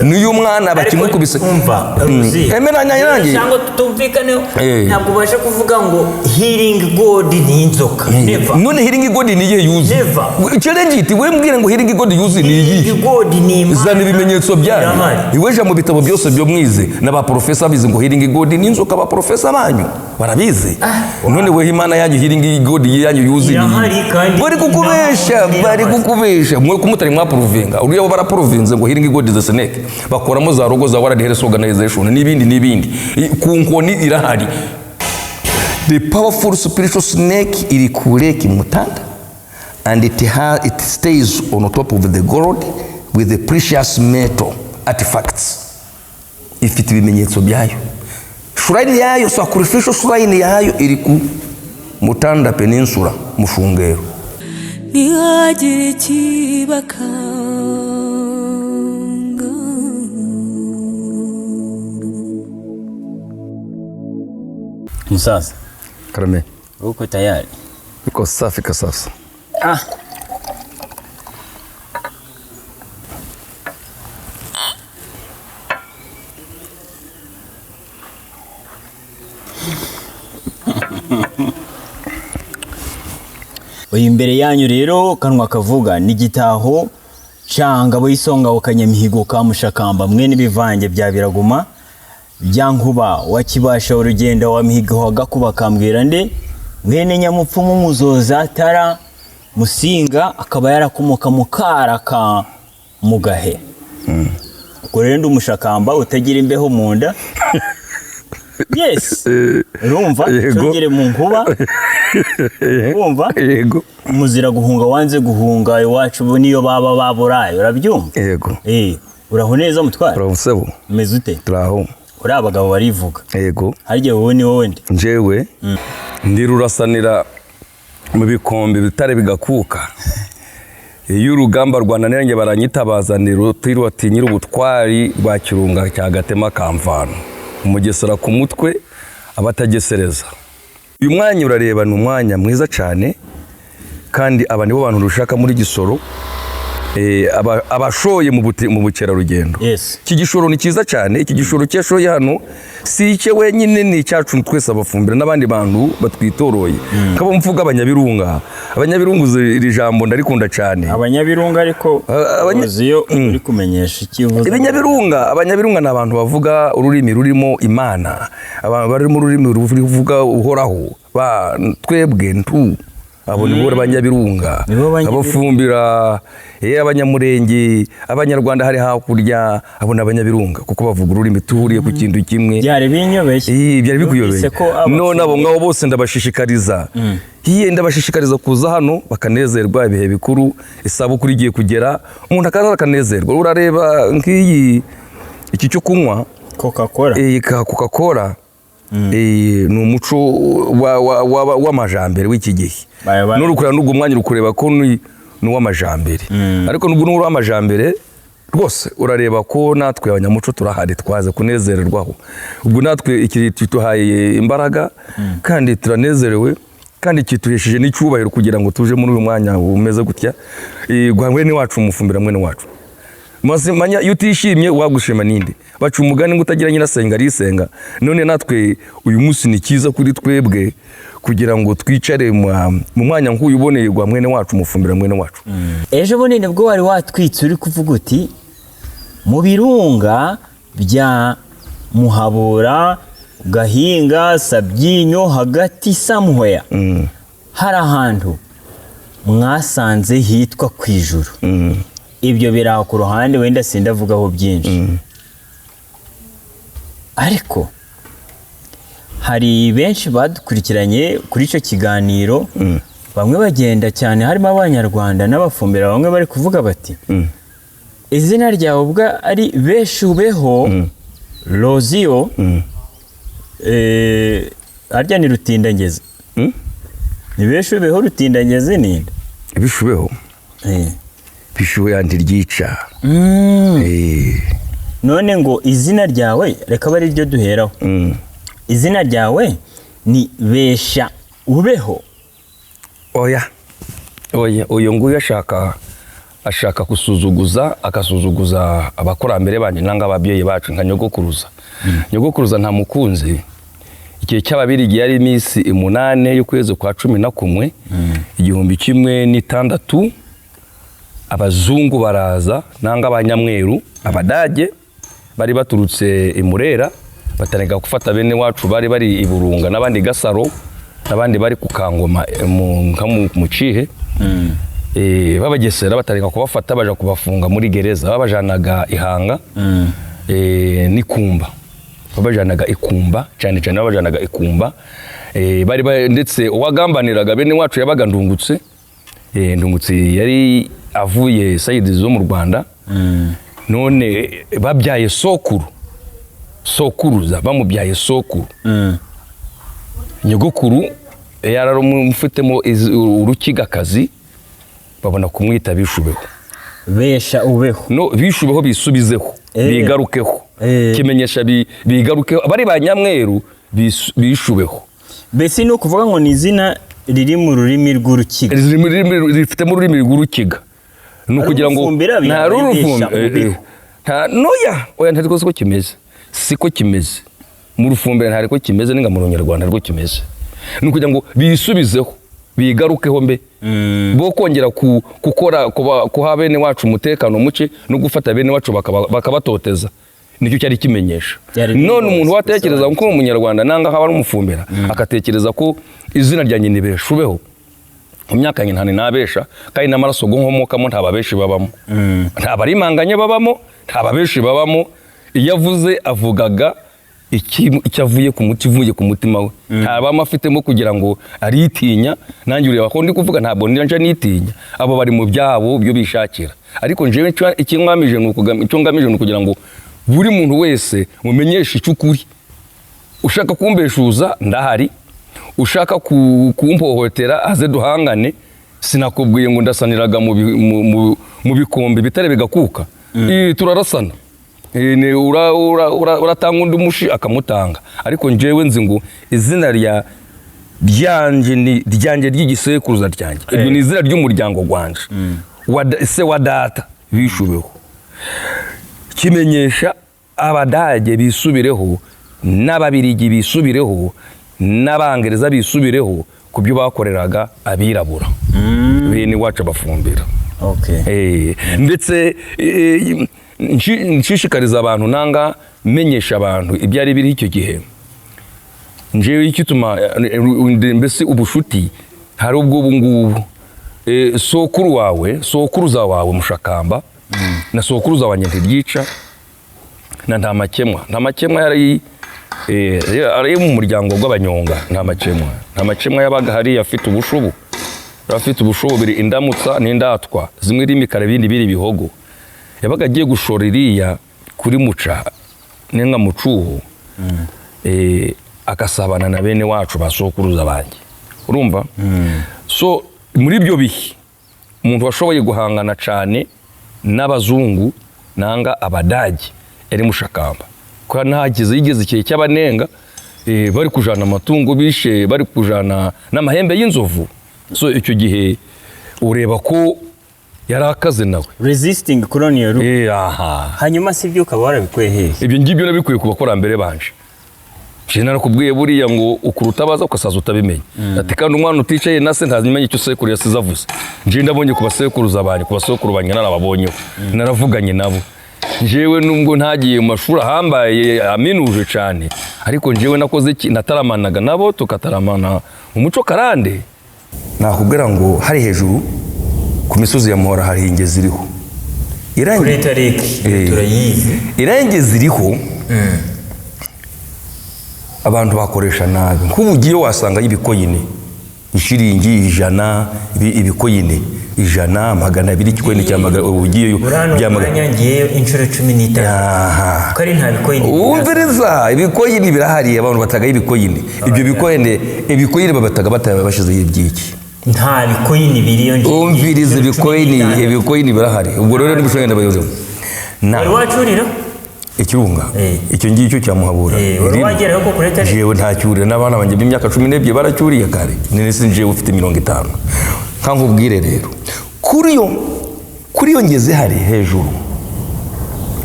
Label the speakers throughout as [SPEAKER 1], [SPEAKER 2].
[SPEAKER 1] niyo mwana bakimukubise
[SPEAKER 2] umva
[SPEAKER 1] emeranya yanjye
[SPEAKER 2] cyangwa tutumvikane ntabwo basha kuvuga ngo healing god ni inzoka never
[SPEAKER 1] none healing god ni ye yuzi challenge iti we mbwire ngo healing god yuzi ni iyi
[SPEAKER 2] god ni imana
[SPEAKER 1] zana ibimenyetso byayo iweje mu bitabo byose byo mwize n'aba professor bize ngo healing god ni inzoka aba professor banyu barabize none we imana yanyu healing god yanyu yuzi ni bari kukubesha mwe kumutari mwa provinga uriyo bara province ngo healing god is a snake bakoramo za rogo za World Health Organization n'ibindi ku nkoni irahari. The powerful spiritual snake iri kure kimutanda and it stays on top of the gold with the precious metal artifacts. Ifite ibimenyetso byayo shrine yayo sacrificial shrine yayo iri ku Mutanda Peninsula Mushungero.
[SPEAKER 3] Nihagire kibaka
[SPEAKER 2] Musaza
[SPEAKER 1] Karame
[SPEAKER 2] uko tayari
[SPEAKER 1] uko safi kasasa
[SPEAKER 2] Oyi imbere yanyu rero kanwa kavuga ni gitaho canga boyisonga ukanyamihigo ka mushakamba mwe nibivange bya biraguma byankuba wakibasha urugendo wa mihigo hagakuba kambwira nde mwene nyamupfumu muzoza tara musinga akaba yarakomoka mukara ka mugahe kurenda umushakamba utagira imbeho munda yes rumva tugere mu nkuba umva
[SPEAKER 1] yego
[SPEAKER 2] muzira guhunga wanze guhunga iwacu bo niyo baba baburayo urabyumva
[SPEAKER 1] yego
[SPEAKER 2] uraho neza mutwara
[SPEAKER 1] uravusebo
[SPEAKER 2] meze ute
[SPEAKER 1] turaho
[SPEAKER 2] uri abagabo barivuga
[SPEAKER 1] yego
[SPEAKER 2] harye wowe ni wowe ndi
[SPEAKER 1] njewe ndi rurasanira mu bikombe bitare bigakuka iyo urugamba rwananiranye baranyitabazanira tiro atinyira ubutwari rwa kirunga cya gatema kamvano umugesera ku mutwe abatagesereza. Uyu mwanya urareba ni umwanya mwiza cyane kandi aba nibo bantu rushaka muri Gisoro abashoye mu bukerarugendo. Iki gishoro ni cyiza cyane, iki gishoro cyashoye hano si icye wenyine ni cyacu twese abafumbira n'abandi bantu batwitoroye. Kabo mvuga abanyabirunga iri jambo ndarikunda cyane.
[SPEAKER 2] Abanyabirunga ariko uziyo uri kumenyesha ikivuze.
[SPEAKER 1] Abanyabirunga ni abantu bavuga ururimi rurimo Imana, abantu bari mu rurimi ruvuga uhoraho, twebwe ntu abo ni bo abanyabirunga abafumbira abanyamurenge abanyarwanda hari hakurya abo n'abanyabirunga kuko bavuga ururimi tuhuriye ku kintu kimwe
[SPEAKER 2] byari binyobeye
[SPEAKER 1] byari bikuyobeye none abo ngabo bose ndabashishikariza ndabashishikariza kuza hano bakanezerwa ibihe bikuru isabukuru igiye kugera umuntu akaza akanezerwa urareba nk'iyi iki cyo kunywa Coca-Cola ni umuco w'amajambere w'iki gihe n'urukurira n'ubwo mwanya urukureba ko ni uw'amajambere ariko n'ubwo n'uri w'amajambere rwose urareba ko natwe abanyamuco turahari twaze kunezererwaho ubwo natwe iki tuhaye imbaraga kandi turanezerewe kandi kituhesheje n'icyubahiro kugira ngo tuje muri uyu mwanya umeze gutya mwene wacu umufumbira mwene wacu Manya yutishimye wagushima ninde bacu umugani ngo utagira nyirasenga arisenga none natwe uyu munsi ni kiza kuri twebwe kugira ngo twicare mu mwanya nk'uyu uboneye gwa mwene wacu umufumbira mwene wacu
[SPEAKER 2] ejo bonene bwo wari watwitse uri kuvuga uti mu birunga bya Muhabura Gahinga Sabyinyo hagati Samuhoya hari ahantu mwasanze hitwa kwijuru ibyo biraho ku ruhande wenda sindavugaho byinshi ariko hari benshi badukurikiranye kuri icyo kiganiro bamwe bagenda cyane harimo abanyarwanda n'abafumbira bamwe bari kuvuga bati izina ryawe ubwa ari Beshubeho Rozio arya ni Rutindangeze ni Beshubeho Rutindangeze ninde
[SPEAKER 1] Beshubeho Bishuwe yandi ryica
[SPEAKER 2] none ngo izina ryawe reka bari ryo duheraho izina ryawe ni Besha Ubeho
[SPEAKER 1] oya uyu nguyu ashaka ashaka akasuzuguza abakurambere banje nanga ababyeyi bacu nka nyogokuruza. Nyogokuruza nta mukunzi. Igihe cy'ababirigi yari iminsi 8 y'ukwezi kwa 11 1906 abazungu baraza nanga abanyamweru abadage bari baturutse imurera batanega gufata bene wacu bari iburunga nabandi Gasaro nabandi bari kukangoma mu Cihe. Babagesera batanega kubafata baje kubafunga muri gereza babajanaga Ihanga n'ikumba. Babajanaga Ikumba cyane babajanaga Ikumba. Bari ndetse uwagambaniraga bene wacu yabaga Ndungutse. Ndungutse yari avuye sayidi zo mu Rwanda. None babyaye sokuruza bamubyaye sokuru. Nyogokuru yararumufitemo urukigakazi babona kumwita Bishubeho.
[SPEAKER 2] Besha ubeho.
[SPEAKER 1] No Bishubeho bisubizeho bigarukeho. Kimenyesha bigarukeho bari banyamweru Bishubeho.
[SPEAKER 2] Bese no kuvuga ngo ni izina riri mu rurimi rw'urukiga.
[SPEAKER 1] Rifite mu rurimi rw'urukiga. Nukugira ngo nta rurufumbe oya ntari ko kimeze. Siko kimeze. Mu rufumbire ntari ko kimeze ninga mu Runyarwanda rwo kimeze. Nukugira ngo bisubizeho bigarukeho mbe bo kongera gukora kuha bene wacu umutekano muke no gufata bene wacu bakabatoteza. Nicyo cyari kimenyesha. None umuntu watekereza ko mu Munyarwanda nanga haba n'umufumbira akatekereza ko izina ryanjye ni Beshubeho. Mu myaka nyine nabesha kandi n'amaraso gonkomokamo ntababeshi babamo. Ntabarimanganye babamo, ntababeshi babamo. Iyavuze avugaga icyavuye ku muti ku mutima we. Ntabama afitemo kugira ngo aritinya nanjye ureba ko ndi kuvuga ntabwo ndanje nitinya. Abo bari mu byabo byo bishakira. Ariko njewe ikingamije nuko kugira ngo buri muntu wese mumenyesha icyukuri. Ushaka kumbeshuza ndahari. Ushaka kumpohotera aze duhangane. Sinakubwiye ngo ndasaniraga mu bikombe bitare bigakuka. Turarasana. Uratanga undi mushi akamutanga. Ariko njewe nzi ngo izina ryanje ry'igisekuruza ryanjye. Ibyo ni izina ry'umuryango gwanje. Se wa data Bishubeho. Kimenyesha abadage bisubireho n'ababirigi bisubireho n'abangereza bisubireho kubyo bakoreraga abirabura. Bene wacu bafumbira. Ndetse nshishikariza abantu nanga menyesha abantu ibyari biri icyo gihe. Njewe ikituma mbese ubushuti hari ubwo ngubu. Sokuruza wawe Mushakamba na sokuruza wa Ntiryica na Ntamakemwa yari mu muryango w'Abanyonga. Ntamakemwa yabaga hari afite ubushubu biri indamutsa n'indatwa zimwe rimikara bindi biri bihogo. Yabaga agiye gushora iriya kuri Muca nenga Mucuho. Akasabana na bene wacu basokuruza banjye. Urumva? So muri byo bihe umuntu washoboye guhangana cyane n'abazungu nanga abadage yari Mushakamba. Kwa ntagize yigeze ikihe cy'abanenga bari kujana amatungo bishe bari kujana n'amahembe y'inzovu. So icyo gihe ureba ko yarakaze nawe
[SPEAKER 2] resisting colonial hanyuma sivyo ukaba warabikuye hehe?
[SPEAKER 1] Ibyo ngibyo nabikuye ku bakorambere banje. Narakubwiye buriya ngo ukurutabaza ukasaza utabimenye. Ati kandi umwana uticaye nase ntazimenye icyo sekuru yasize avuze. Nje ndabonye ku basekuruza banje ku basokuru banje narababonyeho. Naravuganye nabo. Njewe nubwo ntagiye mu mashuri ahambaye aminuje cyane, ariko njewe nakoze iki nataramanaga nabo tukataramana umuco karande. Nakubwira ngo hari hejuru ku misozi ya Muhora hari ingezi iriho. Irangezi iriho. Abantu bakoresha nabi. Nk'ubugiye wasanga y'ibikoyine ishiringi 100 ibikoyine 100 200 kikoyine cyamaga ubugiye
[SPEAKER 2] byamaganya ngiye inshuro 15. Kari nta bikoyine.
[SPEAKER 1] Umviriza ibikoyine birahari abantu bataga ibikoyine. Ibyo ibikoyine babataga bashize ibyiki.
[SPEAKER 2] Nta bikoyine biriyo ngiye.
[SPEAKER 1] Umviriza ibikoyine birahari. Ubwo rero n'ibishobora ndabayoze.
[SPEAKER 2] Wari wacurira?
[SPEAKER 1] Ikirunga icyo ngicyo cyamuhabura
[SPEAKER 2] wageraho ko kureta
[SPEAKER 1] jewe ntacyurira n'abana banje b'imyaka 12 baracyuriye kare nene sinje ufite 50 kankubwire rero kuri iyo ngeze hari hejuru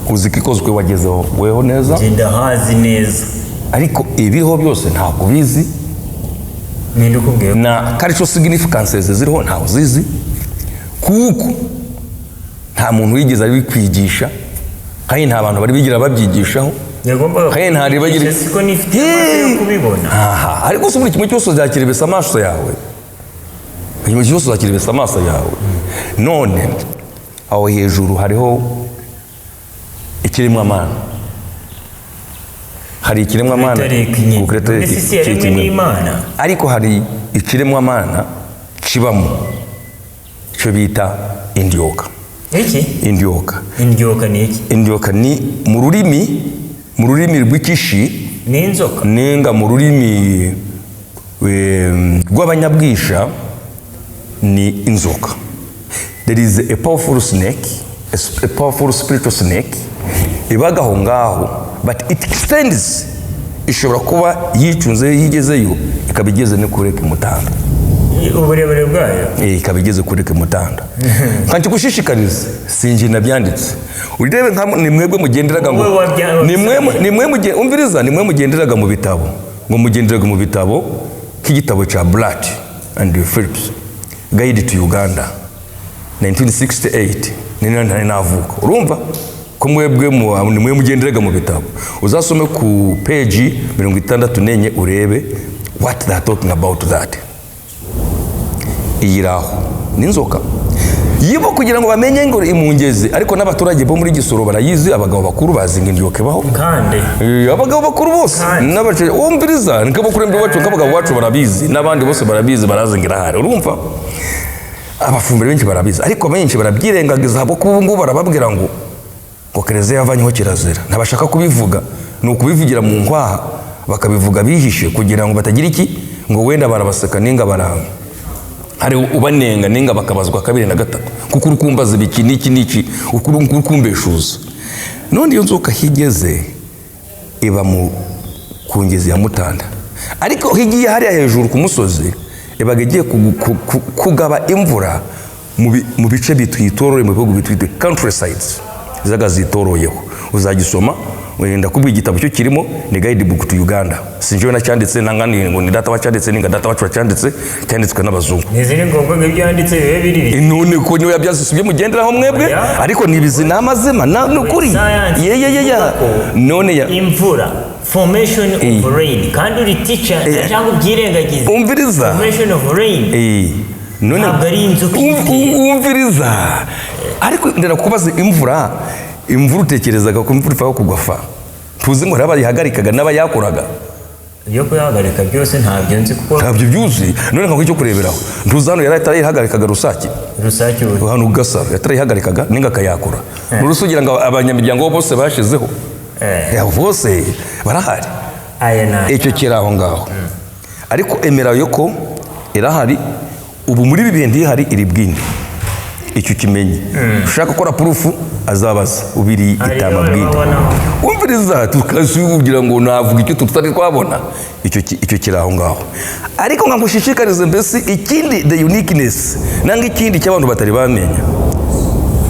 [SPEAKER 1] uzi ko ikozwe wagezeho weho neza
[SPEAKER 2] genda hazi neza
[SPEAKER 1] ariko ibiho byose ntabwo bizi
[SPEAKER 2] ninde ukubwiye
[SPEAKER 1] na cultural significances ziriho ntawe zizi kuko nta muntu wigeze abikwigisha kandi nta bantu bari bigira babyigishaho kandi nta ribagira
[SPEAKER 2] siko nifite amaso yo kubibona
[SPEAKER 1] ariko se buri kimwe cyose uzakirebesa amaso yawe kimwe cyose uzakirebesa amaso yawe none aho hejuru hariho ikiremwamana hari ikiremwamana ariko hari ikiremwamana kibamo icyo bita indyoka.
[SPEAKER 2] Iki?
[SPEAKER 1] Indyoka.
[SPEAKER 2] Indyoka ni iki?
[SPEAKER 1] Indyoka ni mu rurimi rw'ikishi
[SPEAKER 2] ni inzoka.
[SPEAKER 1] Nenga mu rurimi rw'abanyabwisha ni inzoka. There is a powerful snake, a powerful spiritual snake ibagaho ngaho, but it extends, ishobora kuba yicunze yigezeyo ikabigeze no kureka mutanda
[SPEAKER 2] uburebure bwayo
[SPEAKER 1] ikabigeze kureka mutanda kandi gushishikariza sinje nabyanditse urebe nka ni mwebwe mugenderaga ngo ni mwe umviriza ni mwe mugenderaga mu bitabo ngo mugenderaga mu bitabo k'igitabo cha Blatt and Phillips Guide to Uganda 1968 nina navuka urumva ko mwebwe ni mwe mugenderaga mu bitabo uzasome ku page 64 urebe what they are talking about that. Iyiraho n'inzoka yibo kugira ngo bamenye ngo imungeze, ariko n'abaturage bo muri Gisoro barayizi, abagabo bakuru bazinga indyoke baho
[SPEAKER 2] kandi
[SPEAKER 1] abagabo bakuru bose n'abace umviriza nikabo kurembe wacu nk'abagabo wacu barabizi, n'abandi bose barabizi barazingira hari urumva abafumbire benshi barabizi, ariko benshi barabyirengagiza abo kubungu barababwira ngo Kereze yavanyeho kirazira ntabashaka kubivuga, ni ukubivugira mu nkwaha bakabivuga bihishe kugira ngo batagira iki ngo wenda barabaseka ninga baranga hari ubanenga ninga bakabazwa kabiri na gatatu kuko urukumbaza biki niki ukurukumbeshuza. None iyo nzoka higeze iba mu kungezi ya Mutanda, ariko higiye hari hejuru ku musozi ibagiye kugaba imvura mu bice bitwitorore mu bihugu bitwite countrysides zaga zitoroyeho. Uzagisoma wenda kubwa igitabo cyo kirimo ni Guide book to Uganda, sinjye nacyanditse nangani ngo ni data wacyanditse ninga data wacu wacyanditse cyanditswe n'abazungu.
[SPEAKER 2] Nizire ngombwa ngibyanditse bibe biri
[SPEAKER 1] none ko nyo yabyasubye mugenderaho mwebwe ariko nibizi namazema n'ukuri none ya
[SPEAKER 2] imvura formation of rain kandi uri teacher cyangwa ubyirengagize
[SPEAKER 1] umviriza
[SPEAKER 2] formation of rain
[SPEAKER 1] none umviriza ariko ndera kubaza imvura utekerezaga ko imvura ifaho kugwafa tuzi ngo haba yihagarikaga n'abayakoraga
[SPEAKER 2] iyo kuyahagarika byose ntabyo nzi kuko
[SPEAKER 1] ntabyo byuzi. None nko cyo kureberaho ntuzano yari atarihagarikaga rusaki hano ugasara yatarihagarikaga ninga kayakora urusugira ngo abanyamiryango bose bashizeho bose barahari icyo kiraho ngaho ariko emera yuko irahari ubu muri bibendi hari iri bwindi icyo kimenye ushaka gukora proof azabaza ubiri itama bwindi umviriza tukasugira ngo navuga icyo tutari twabona icyo kiraho ngaho ariko nkagushishikarize mbese ikindi the uniqueness nanga ikindi cy'abantu batari bamenya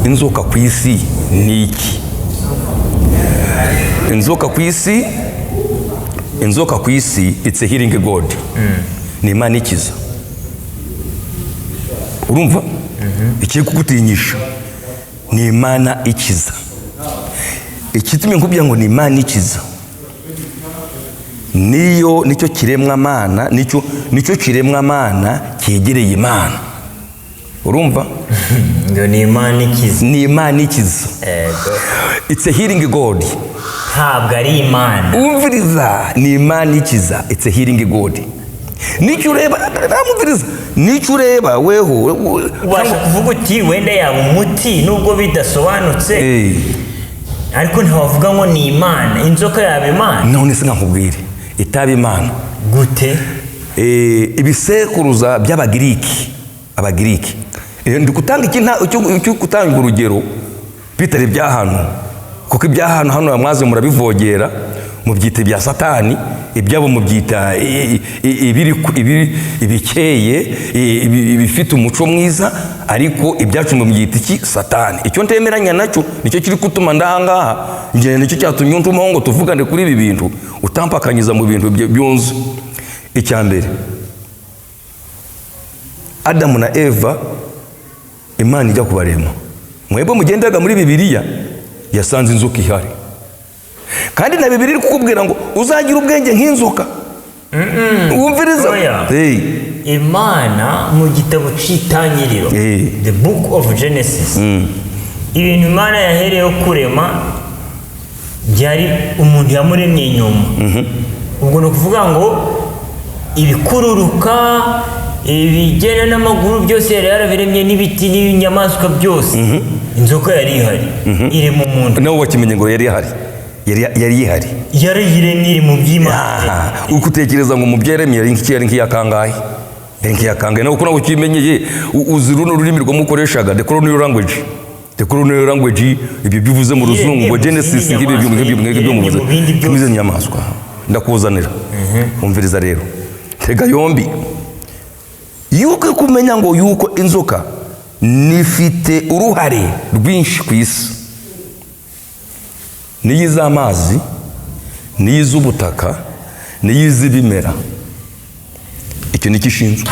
[SPEAKER 1] inzoka ku isi ni iki. Inzoka ku isi it's a healing god, ni Imana ikiza urumva ikiye kugutinyisha ni Imana ikiza. Ikitumye nkubya ngo ni Imana ikiza nicyo kiremwa mana nicyo kiremwa mana cyegereye Imana urumva
[SPEAKER 2] ngo ni Imana ikiza
[SPEAKER 1] it's a healing god
[SPEAKER 2] ntabwo ari Imana
[SPEAKER 1] umviriza ni Imana ikiza it's a healing god. Nicyo ureba namumviriza nicyo ureba weho
[SPEAKER 2] ubasha kuvuga uti wenda yaba umuti nubwo bidasobanutse ariko ntiwavuga ngo ni Imana inzoka yaba Imana.
[SPEAKER 1] None se nkakubwire itaba Imana
[SPEAKER 2] gute?
[SPEAKER 1] Ibisekuruza by'Abagiriki ndi gutanga iki icyo gutanga urugero bitari byahano kuko ibyahantu hano mwaze murabivogera mubyita bya satani, ibyabo mubyita ibikeye ibifite umuco mwiza, ariko ibyacu mubyita iki? Satani. Icyo ntemeranya nacyo nicyo kiri gutuma ndahangaha ngiye, nicyo cyatumye ntumaho ngo tuvugane kuri ibi bintu, utampakanyiza mu bintu byunze. Icyambere, Adamu na Eva Imana ijya kubarema, mwebwe mugendaga muri Bibiliya yasanze inzoka ihari, kandi na Bibiliya iri kukubwira ngo uzagira ubwenge nk'inzoka. Wumviriza
[SPEAKER 2] Imana mu gitabo cy'Itangiriro, the book of Genesis, ibintu Imana yahereyeho kurema byari umuntu yamuremye inyuma. Ubwo ni ukuvuga ngo ibikururuka, ibigenda n'amaguru byose yari yarabiremye, n'ibiti n'inyamaswa byose. Inzoka yari ihari irema umuntu.
[SPEAKER 1] Nawe wakimenye ngo yari ihari? Yari ihari,
[SPEAKER 2] yari yiremye, iri mu by'Imana.
[SPEAKER 1] Uko utekereza ngo mu byaremye yari nk'iyakangahe? Yari nk'iyakangahe. Nawe uko nawe ukimenyeye uzi runo rurimi rwamukoreshaga, the colonial language. The colonial language, ibyo bivuze mu ruzungu ngo Genesis ngibyo muvuze kimize nyamaswa. Ndakuzanira. Umviriza rero, tega yombi yuko kumenya ngo yuko inzoka nifite uruhare rwinshi ku isi, n'iy'amazi, n'iy'ubutaka, n'iy'ibimera. Icyo ni kishinzwe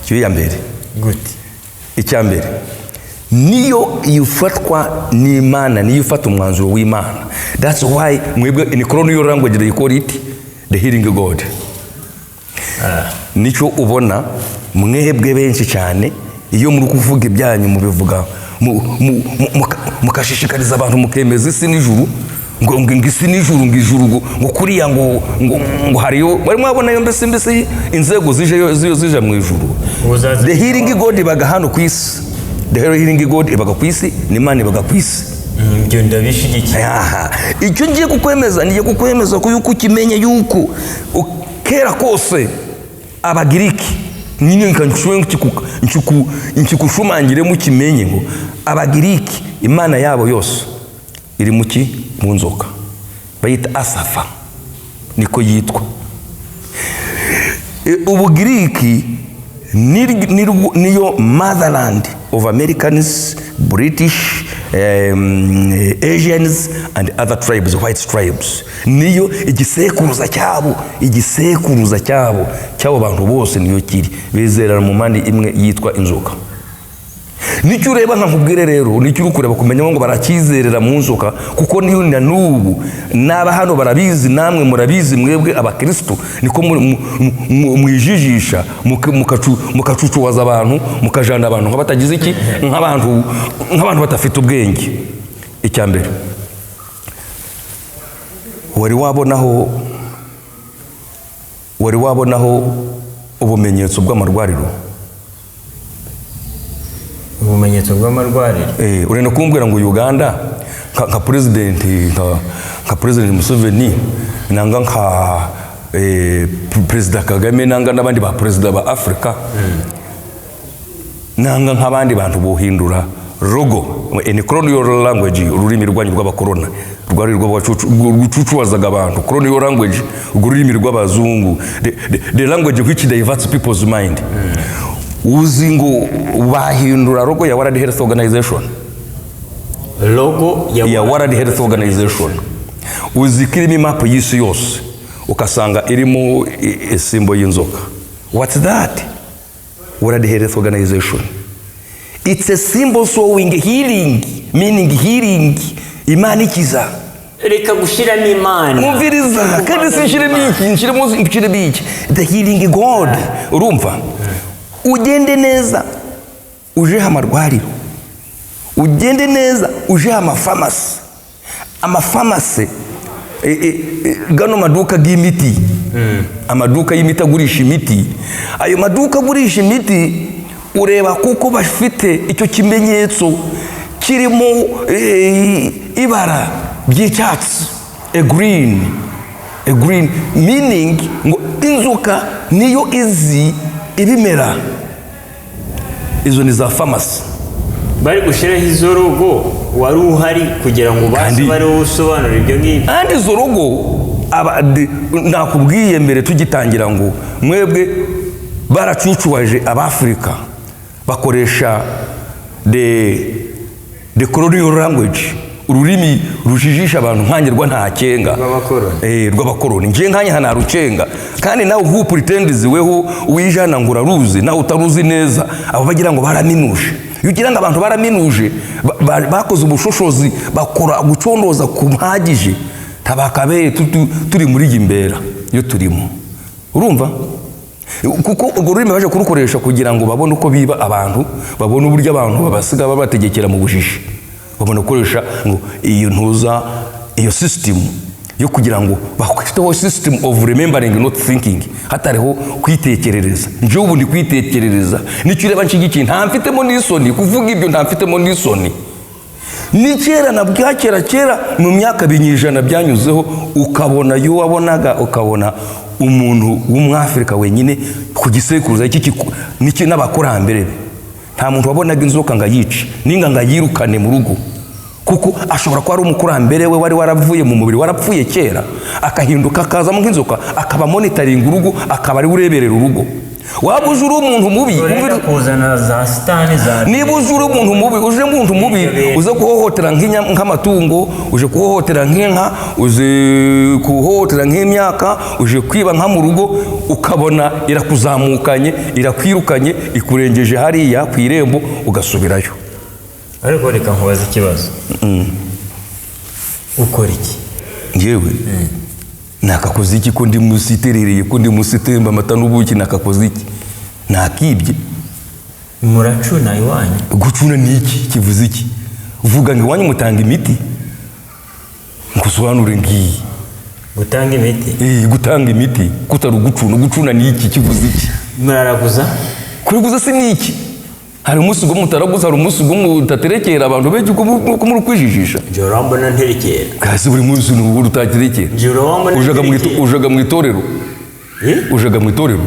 [SPEAKER 1] cyo ya mbere.
[SPEAKER 2] Gute?
[SPEAKER 1] Icyambere, niyo yufatwa n'Imana, niyo ufata umwanzuro w'Imana. That's why mwebwe in colonial language they call it the healing God. Nicyo ubona mwebwe benshi cyane iyo muri kuvuga ibyanyu mubivuga mukashishikariza abantu mukemeza isi n'ijuru, ngo isi n'ijuru, ngo ijuru, ngo kuriya ngo hariyo, bari mwabona yo mbese inzego zije mu ijuru. The healing God ibaga hano ku isi, the healing God ibaga ku isi, n'Imana ibaga ku isi.
[SPEAKER 2] Ibyo ndabishigikiye.
[SPEAKER 1] Icyo ngiye kukwemeza ko yuko ukimenye yuko kera kose Abagiriki, nyine nkikushumangire mukimenye ngo Abagiriki Imana yabo yose iri mu nzoka, bayita Asafa, niko yitwa. Ubugiriki niyo motherland of Americans, British, Asians and other tribes, white tribes. Niyo igisekuruza cyabo bantu bose niyo kiri bezerana mu mandi imwe yitwa inzoka. Nicyo ureba nkakubwire rero, nicyo ukureba kumenya ngo barakizerera mu nzoka, kuko niyo na nubu naba hano barabizi, namwe murabizi mwebwe abakristo, niko mwijijisha mukacucuwaza abantu, mukajana abantu nk'abatagize iki, nk'abantu batafite ubwenge. Icyambere, wari wabonaho ubumenyetso bw'amarwariro?
[SPEAKER 2] Ubumenyetso bw'amarwariro?
[SPEAKER 1] Urenda kumbwira ngo Uganda nka president Museveni, nanga nka President Kagame, nanga n'abandi ba president ba Africa, nanga nk'abandi bantu bohindura rogo in colonial language, ururimi rwanyu rw'abakorona rwari rw'abacucuwazaga abantu. Colonial language, ururimi rw'abazungu, the language which diverts people's mind. Uzi ngo bahindura rogo ya World Health Organization,
[SPEAKER 2] logo
[SPEAKER 1] ya World Health Organization. Uzi kirimo map y'isi yose ukasanga irimo symbol y'inzoka. What's that? World Health Organization. It's a symbol showing healing, meaning healing, Imana ikiza.
[SPEAKER 2] Reka gushiramo Imana.
[SPEAKER 1] Umviriza, kandi nshiremo iki? The healing God. Urumva? Ugende neza uje amarwariro, ugende neza uje amafamasi, gano maduka y'imiti, amaduka y'imiti agurisha imiti. Ayo maduka agurisha imiti ureba kuko bafite icyo kimenyetso kirimo ibara ry'icyatsi, a green, meaning ngo inzoka niyo izi ibimera. Izo ni za famasi.
[SPEAKER 2] bari gushyiraho izo rogo wari uhari kugira ngo baze bari usobanura ibyo ngibyo.
[SPEAKER 1] kandi izo rogo nakubwiye mbere tugitangira ngo mwebwe baracucuwaje abafurika bakoresha the colonial language, ururimi rujijisha abantu nkangirwa nta kenga rw'abakoroni nje nkanya hana rucenga, kandi nawe who pretends weho wijana ngo uraruzi nawe utaruzi neza, abo bagira ngo baraminuje. Yugira ngo abantu baraminuje bakoze ubushoshozi bakora gucondoza kumhagije tabakabe turi muri gimbera yo turimo, urumva kuko urwo rurimi baje kurukoresha kugira ngo babone uko biba abantu, babone uburyo abantu babasiga babategekera mu bujiji, babone gukoresha ngo iyo ntuza iyo system yo kugira ngo bakufiteho system of remembering not thinking, hatariho kwitekerereza. Nje ubu ndi kwitekerereza nicyo ureba nshigiki nta mfitemo n'isoni kuvuga ibyo, nta mfitemo n'isoni. Ni kera na kera mu myaka binyijana byanyuzeho, ukabona yo wabonaga ukabona umuntu w'umwafrika wenyine ku gisekuruza n'iki n'abakurambere be, nta muntu wabonaga inzoka ngo yice ninga ngo yirukane mu rugo, kuko ashobora kuba ari umukurambere we wari waravuye mu mubiri warapfuye kera akahinduka akazamo nk'inzoka akaba monitoring urugo, akaba ari ureberera urugo. Waba uje uri umuntu mubi
[SPEAKER 2] kuzana za sitani za
[SPEAKER 1] niba uje uri umuntu mubi, uje umuntu mubi uze kuhohotera nk'amatungo, uje kuhohotera nk'inka, uje kuhohotera nk'imyaka, uje kwiba nka mu rugo, ukabona irakuzamukanye irakwirukanye ikurengeje hariya ku irembo ugasubirayo.
[SPEAKER 2] Ariko reka nkubaza ikibazo, ukora iki?
[SPEAKER 1] Ngewe nakakoze iki ko ndi musiterereye, ko ndi musitemba amata n'ubuki, nakakoze iki? Nakibye.
[SPEAKER 2] Muracuna iwanyu?
[SPEAKER 1] Gucuna ni iki? Kivuze iki? Uvuga ngo iwanyu mutanga imiti? Nkusobanure ngiyi.
[SPEAKER 2] Gutanga imiti?
[SPEAKER 1] Gutanga imiti kutari gucuna. Gucuna ni iki? Kivuze iki?
[SPEAKER 2] Muraraguza?
[SPEAKER 1] Kuriguza si ni iki? Hari umunsi go mutaraguza, hari umunsi go mutaterekera abantu beje ko muri kwijijisha.
[SPEAKER 2] Joro mbona nterekera.
[SPEAKER 1] Kasi buri munsi n'ubwo utaterekera.
[SPEAKER 2] Joro mbona
[SPEAKER 1] ujaga mu itorero. Ujaga mu itorero.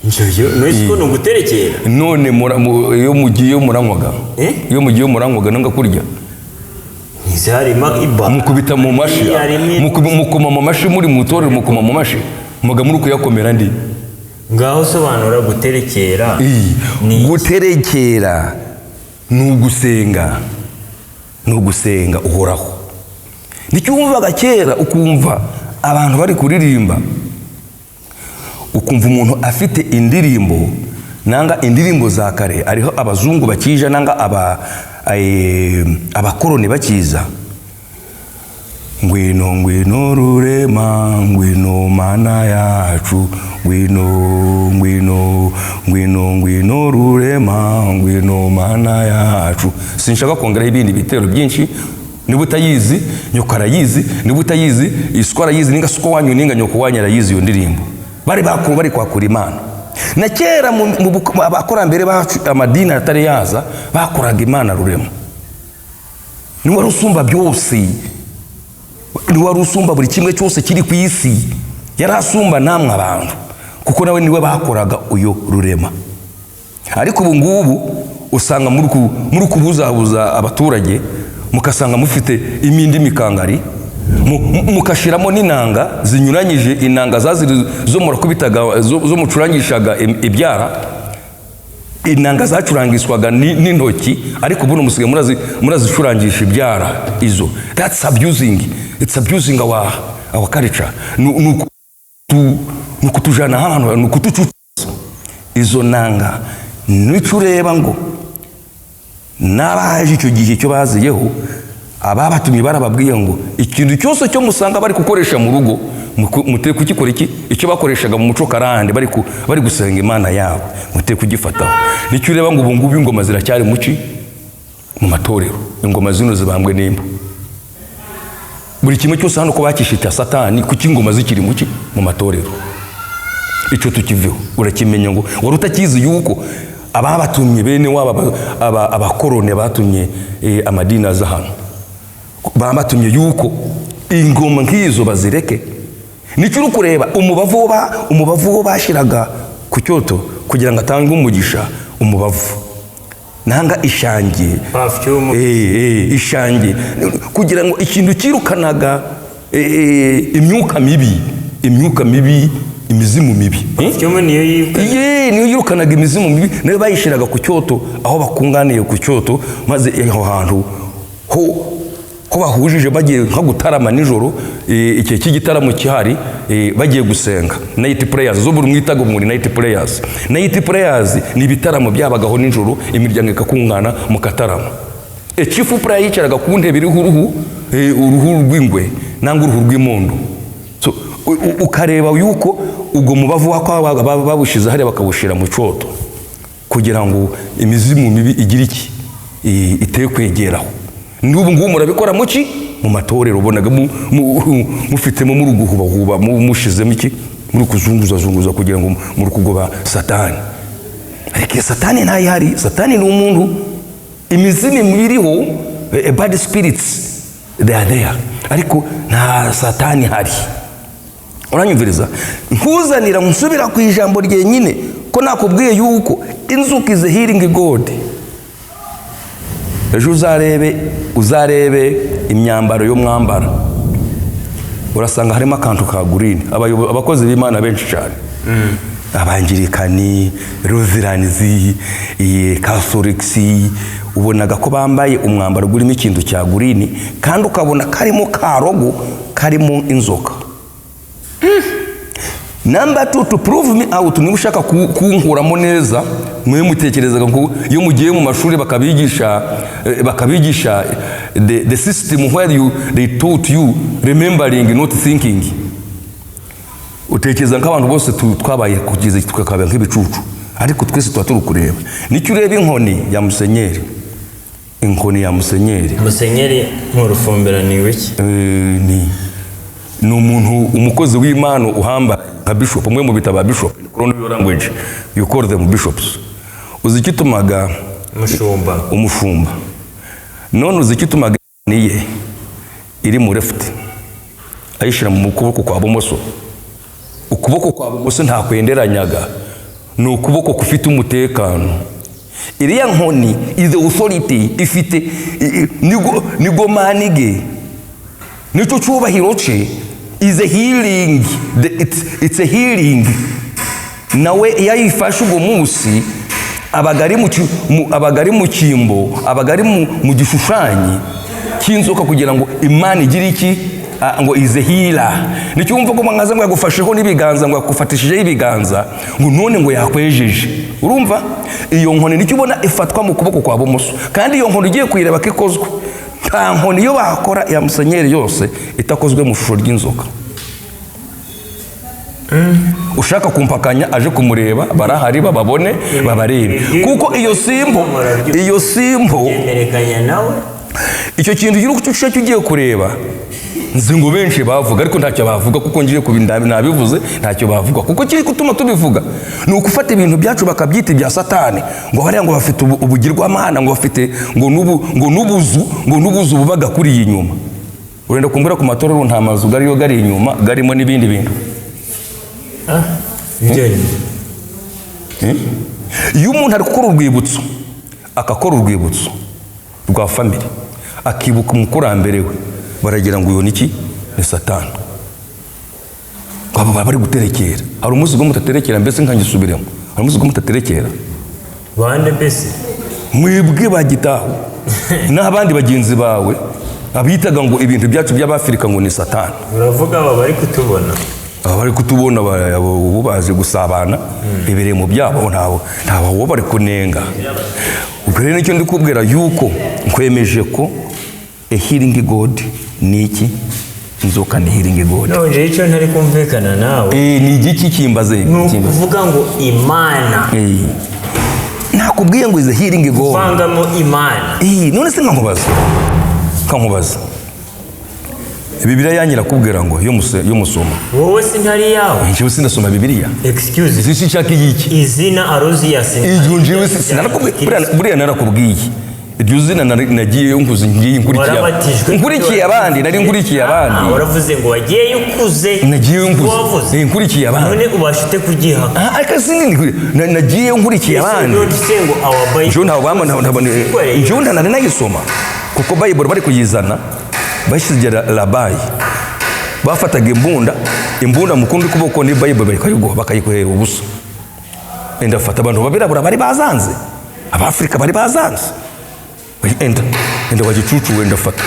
[SPEAKER 2] Njoyo no no guterekera.
[SPEAKER 1] None iyo mugiye muranywaga. Iyo mugiye muranywaga nanga kurya.
[SPEAKER 2] Nizari ma iba.
[SPEAKER 1] Mukubita mu mashi. Mukoma mu mashi muri mu itorero, mukoma mu mashi. Muga muri kuyakomera ndi.
[SPEAKER 2] Ngaho sobanura guterekera.
[SPEAKER 1] Guterekera nugusenga, nugusenga uhoraho. Nicyumvaga kera ukumva abantu bari kuririmba, ukumva umuntu afite indirimbo nanga indirimbo za kare, ariho abazungu bakija nanga abakoroni bakiza, ngwino ngwino rurema, ngwino mana yacu, ngwino ngwino ngwino ngwino rurema, ngwino mana yacu. Sinshaka kongeraho ibindi bitero byinshi, niba utayizi nyoko arayizi, niba utayizi iswa arayizi, ninga suko wanyu ninga nyoko wanyu arayizi iyo ndirimbo. Bari kwakura Imana. Na kera mu abakorambere bacu amadini atari yaza bakoraga Imana rurema. Ni wari usumba byose, ni wari usumba buri kimwe cyose kiri ku isi, yari asumba namwe abantu, kuko nawe niwe bakoraga uyo rurema. Ariko ubu ngubu usanga muri kubuzabuza abaturage, mukasanga mufite imindi mikangari, mukashiramo n'inanga zinyuranyije, inanga zaziri zo murakubitaga zo mucurangishaga ibyara, inanga zacurangiswaga n'intoki, ariko ubu musigaye murazicurangisha ibyara izo. That's abusing. It's abusing our culture. Nukutujana hano, nukutucuza izo nanga. Nicureba ngo n'abaje icyo gihe cyo baziyeho, ababatumye barababwiye ngo ikintu cyose cyo musanga bari gukoresha mu rugo, muteye kugikora iki? Icyo bakoreshaga mu muco karande bari gusenga Imana yabo, muteye kugifataho. Nicyo ureba ngo ubu ngubu ingoma ziracyari muci mu matorero, ingoma zino zibambwe n'imbo. Buri kimwe cyose hano ko bakishita Satani, kuki ingoma zikiri muci mu matorero? Icyo tukiveho urakimenya ngo wari utakizi yuko ababatumye bene waba abakorone batumye amadini aza hano, babatumye yuko ingoma nk'izo bazireke. Nicyo uri kureba umubavu wo bashiraga ku cyoto kugira ngo atange umugisha umubavu. nanga ishangi
[SPEAKER 2] perfume
[SPEAKER 1] ishangi kugira ngo ikintu kirukanaga imyuka mibi imizimu mibi
[SPEAKER 2] perfume niyo
[SPEAKER 1] yirukanaga imizimu mibi nayo bayishiraga ku cyoto aho bakunganiye ku cyoto maze aho hantu ko bahujije bagiye nka gutarama nijoro iki cy'igitaramo cyahari bagiye gusenga night prayers zo buri mwitago muri night prayers ni ibitaramo byabagaho nijoro imiryango ikakungana mu katarama chief prayer yicaraga ku ntebe iriho uruhu rw'ingwe nanga uruhu rw'imondo so ukareba yuko ubwo mubavu wako babushize hari bakabushira mu cyoto kugira ngo imizimu mibi igira iki iteye kwegeraho n'ubu ngubu murabikora muki mu matorero ubonaga mufitemo muri guhuba mushizemo iki muri kuzunguza kugira ngo muri kugoba satani ariko satani ntayihari satani ni umuntu imizimu mibiriho bad spirits they are there ariko nta satani hari uranyumviriza nkuzanira musubira ku ijambo ryenyine ko nakubwiye yuko inzuki is a healing god ejo uzarebe imyambaro yo mwambara urasanga harimo akantu ka green abakozi b'Imana benshi cyane abangirikani Lutheranizi Catholics ubonaga ko bambaye umwambaro gurimo ikintu cya green kandi ukabona karimo karogo karimo inzoka Number 2, to prove me out, niba ushaka kunkuramo neza mwe mutekerezaga ngo iyo mugiye mu mashuri bakabigisha the system where they taught you remembering not thinking, utekereza nk'abantu bose twabaye kugeza tukakaba nk'ibicucu ariko twese tuba turi kureba nicyo ureba inkoni ya musenyeri
[SPEAKER 2] musenyeri nk'urufumbira ni wiki
[SPEAKER 1] ni umuntu umukozi w'Imana uhamba nka bishop umwe mu bitaba bishop in colonial language you call them bishops uzikitumaga umushumba none uzikitumaga niye iri mu left ayishira mu kuboko kwa bumoso ukuboko kwa bumoso nta kwenderanyaga ni ukuboko kufite umutekano iriya nkoni is the authority ifite nigo manige nicyo cyubahiro cye is a healing it's a healing nawe yayifashe ubwo munsi abagari mu kimbo abagari mu gishushanyi cy'inzoka kugira ngo Imana igire iki ngo is a healer nicyo wumva ko mwangaza ngo yagufasheho n'ibiganza ngo yakufatishijeho ibiganza ngo none ngo yakwejeje urumva iyo nkoni nicyo ubona ifatwa mu kuboko kwa bumoso kandi iyo nkoni ugiye kuyireba ko ikozwe nta nkoni yo bakora ya musenyeri yose itakozwe mu shusho ry'inzoka ushaka kumpakanya aje kumureba barahari bababone babarebe kuko iyo simbo
[SPEAKER 2] yemerekanya nawe
[SPEAKER 1] icyo kintu cy'urucucu ugiye kureba nzi ngo benshi bavuga ariko ntacyo bavuga kuko ngiye nabivuze ntacyo bavuga kuko kiri gutuma tubivuga ni ukufata ibintu byacu bakabyita ibya satani ngo bariya ngo bafite ubugirwamana ngo bafite ngo n'ubuzu bubaga kuri iyi nyuma urenda kumbura ku matorero nta mazu gari inyuma garimo n'ibindi bintu iyo umuntu ari gukora urwibutso akakora urwibutso rwa family akibuka umukurambere we baragira ngo uyu niki ni satani baba bari guterekera hari umuzigo mutaterekera mbese nkangisubiremo hari umuzigo mutaterekera
[SPEAKER 2] bande mbese
[SPEAKER 1] mwebwe bagitaho n'abandi bagenzi bawe abitaga ngo ibintu byacu by'Abafrika ngo ni satani
[SPEAKER 2] uravuga aba bari kutubona
[SPEAKER 1] ubu baje gusabana bibereye mu byabo ntawo bari kunenga ubwo rero nicyo ndikubwira yuko nkwemeje ko a healing god niki inzoka ni healing god
[SPEAKER 2] none icyo ntari kumvikana nawe
[SPEAKER 1] ni igiki kimbaze
[SPEAKER 2] kuvuga ngo Imana
[SPEAKER 1] nakubwiye ngo is a healing god
[SPEAKER 2] vangamo Imana
[SPEAKER 1] none se nkamubaza Bibiliya yanyira kubwira ngo yo musoma
[SPEAKER 2] wowe sintari yawe
[SPEAKER 1] njyewe sindasoma Bibiliya
[SPEAKER 2] excuse
[SPEAKER 1] zishi cyaki iki
[SPEAKER 2] izina Arozias
[SPEAKER 1] njyewe sinarakubwiye narakubwiye iryo zina nagiye nkuze ngiye nkurikiye abandi nari nkurikiye abandi
[SPEAKER 2] waravuze ngo wagiye ukuze
[SPEAKER 1] nagiye nkuze nkurikiye abandi
[SPEAKER 2] none ubashite kugiha
[SPEAKER 1] ariko sinzi nagiye nkurikiye abandi jo ntabwo nayisoma kuko Bible bari kuyizana bashyigera rabayi bafataga imbunda mukundi kuboko ni Bible bakayiguhera ubusa ndafata abantu babirabura bari bazanze abafrika bari bazanze enda wagicucu wenda fata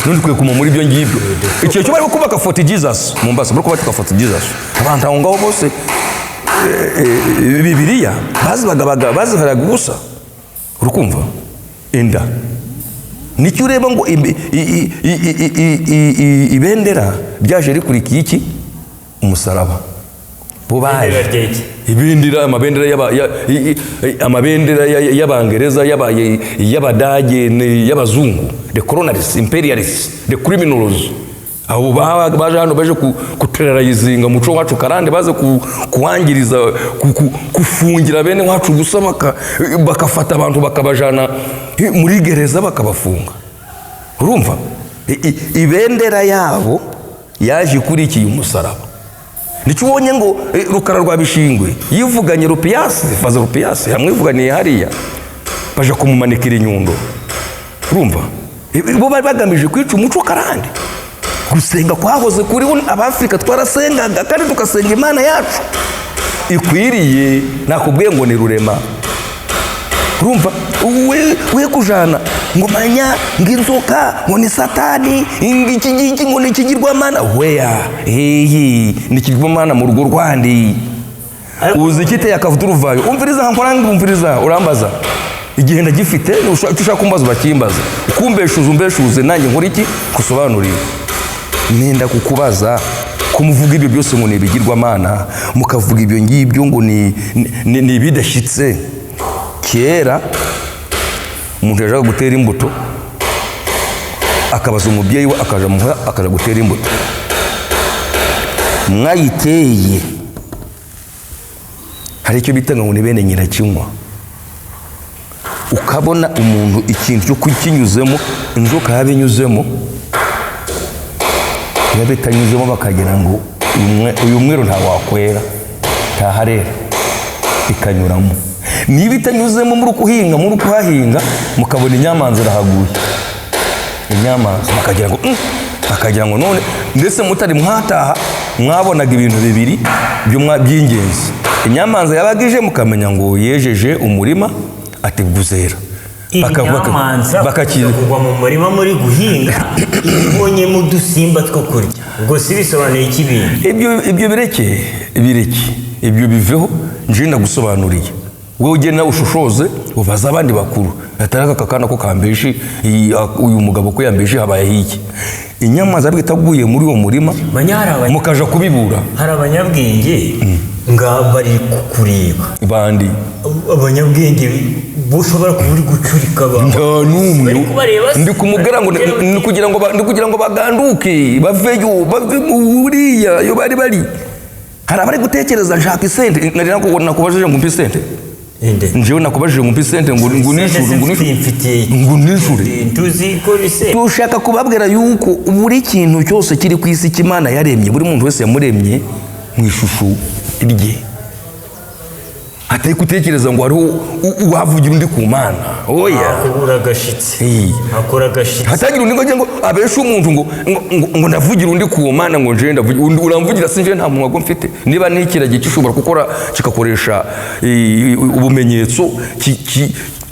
[SPEAKER 1] none kwe kuma muri byo ngibyo icyo cyo bari kubaka Fort Jesus Mombasa bari kubaka Fort Jesus abantu aho ngaho bose Bibiliya baziharaga ubusa urukumva enda nicyo ureba ngo ibendera ryaje rikurikiye iki umusaraba bo baje ibindira amabendera y'abangereza y'abadage y'abazungu the colonialists imperialists the criminals abo baje hano baje kuterrorizinga umuco wacu karande baze kuwangiriza kufungira bene wacu gusa bakafata abantu bakabajana muri gereza bakabafunga urumva ibendera yabo yaje kuri iki umusaraba nicyo ubonye ngo Rukara rwa Bishingwe yivuganye Rupiyasi faza Rupiyasi hamwivuganiye hariya baje kumumanikira inyundo urumva bo bari bagamije kwica umuco karande gusenga kwahoze kuri abafrika twarasengaga kandi tukasenga Imana yacu ikwiriye nakubwiye ngo ni Rurema urumva we kujana ngo manya ng'inzoka ngo ni Satani ngiki ngo ni ikigirwamana weya ni ikigirwamana mu rugo rwandi uzi kiteye akavuta uruvayo umviriza nkoranga umviriza urambaza igihe ndagifite ushaka kumbaza bakimbaza ukumbeshuze nanjye nkora iki kusobanurira nenda kukubaza kumuvuga ibyo byose ngo ni ibigirwamana mukavuga ibyo ngibyo ngo ni bidashitse kera umuntu yajaga gutera imbuto akabaza umubyeyi we akaja gutera imbuto mwayiteye hari icyo bita ngo ni bene nyirakinywa ukabona umuntu ikintu cyo kukinyuzemo inzoka yabinyuzemo yabitanyuzemo bakagira ngo uyu mwero nta wakwera taharera ikanyuramo niba itanyuzemo muri kuhahinga mukabona inyamanza irahaguye inyamanza bakagira ngo none ndetse mutari mwataha mwabonaga ibintu bibiri by'ingenzi inyamanza yabagije mukamenya ngo yejeje umurima ati guzera
[SPEAKER 2] bakakugwa mu murima muri guhinga ibonye mu dusimba two kurya ubwo si bisobanuye ikibindi
[SPEAKER 1] ibyo bireke ibyo biveho nje ndagusobanuriye wowe ugena ushushoze ubaza abandi bakuru atari aka kana ko kambeshi uyu mugabo ko yambeshi habaye iki inyamanza bitaguye muri uwo murima mukaja kubibura
[SPEAKER 2] hari abanyabwenge ngabari kukureba
[SPEAKER 1] bandi
[SPEAKER 2] abanyabwenge bushobora kuburi gucurika ba
[SPEAKER 1] numwe ndi kumugera ngo kugira ngo baganduke baveyo buriya yo bari hari abari gutekereza nshaka isente nari nakubajije ngo mpisente njewe nakubajije ngo mpisente ngo nishure tushaka kubabwira yuko buri kintu cyose kiri ku isi cy'Imana yaremye buri muntu wese yamuremye mu ishusho rye atari gutekereza ngo hariho uwavugira undi ku Mana oya
[SPEAKER 2] akora agashitsi
[SPEAKER 1] hatagira undi ngo abeshe umuntu ngo ndavugira undi ku Mana ngo nje ndavugira uramvugira sinje nta muntu mfite niba nikirage gishobora gukora kikakoresha ubumenyetso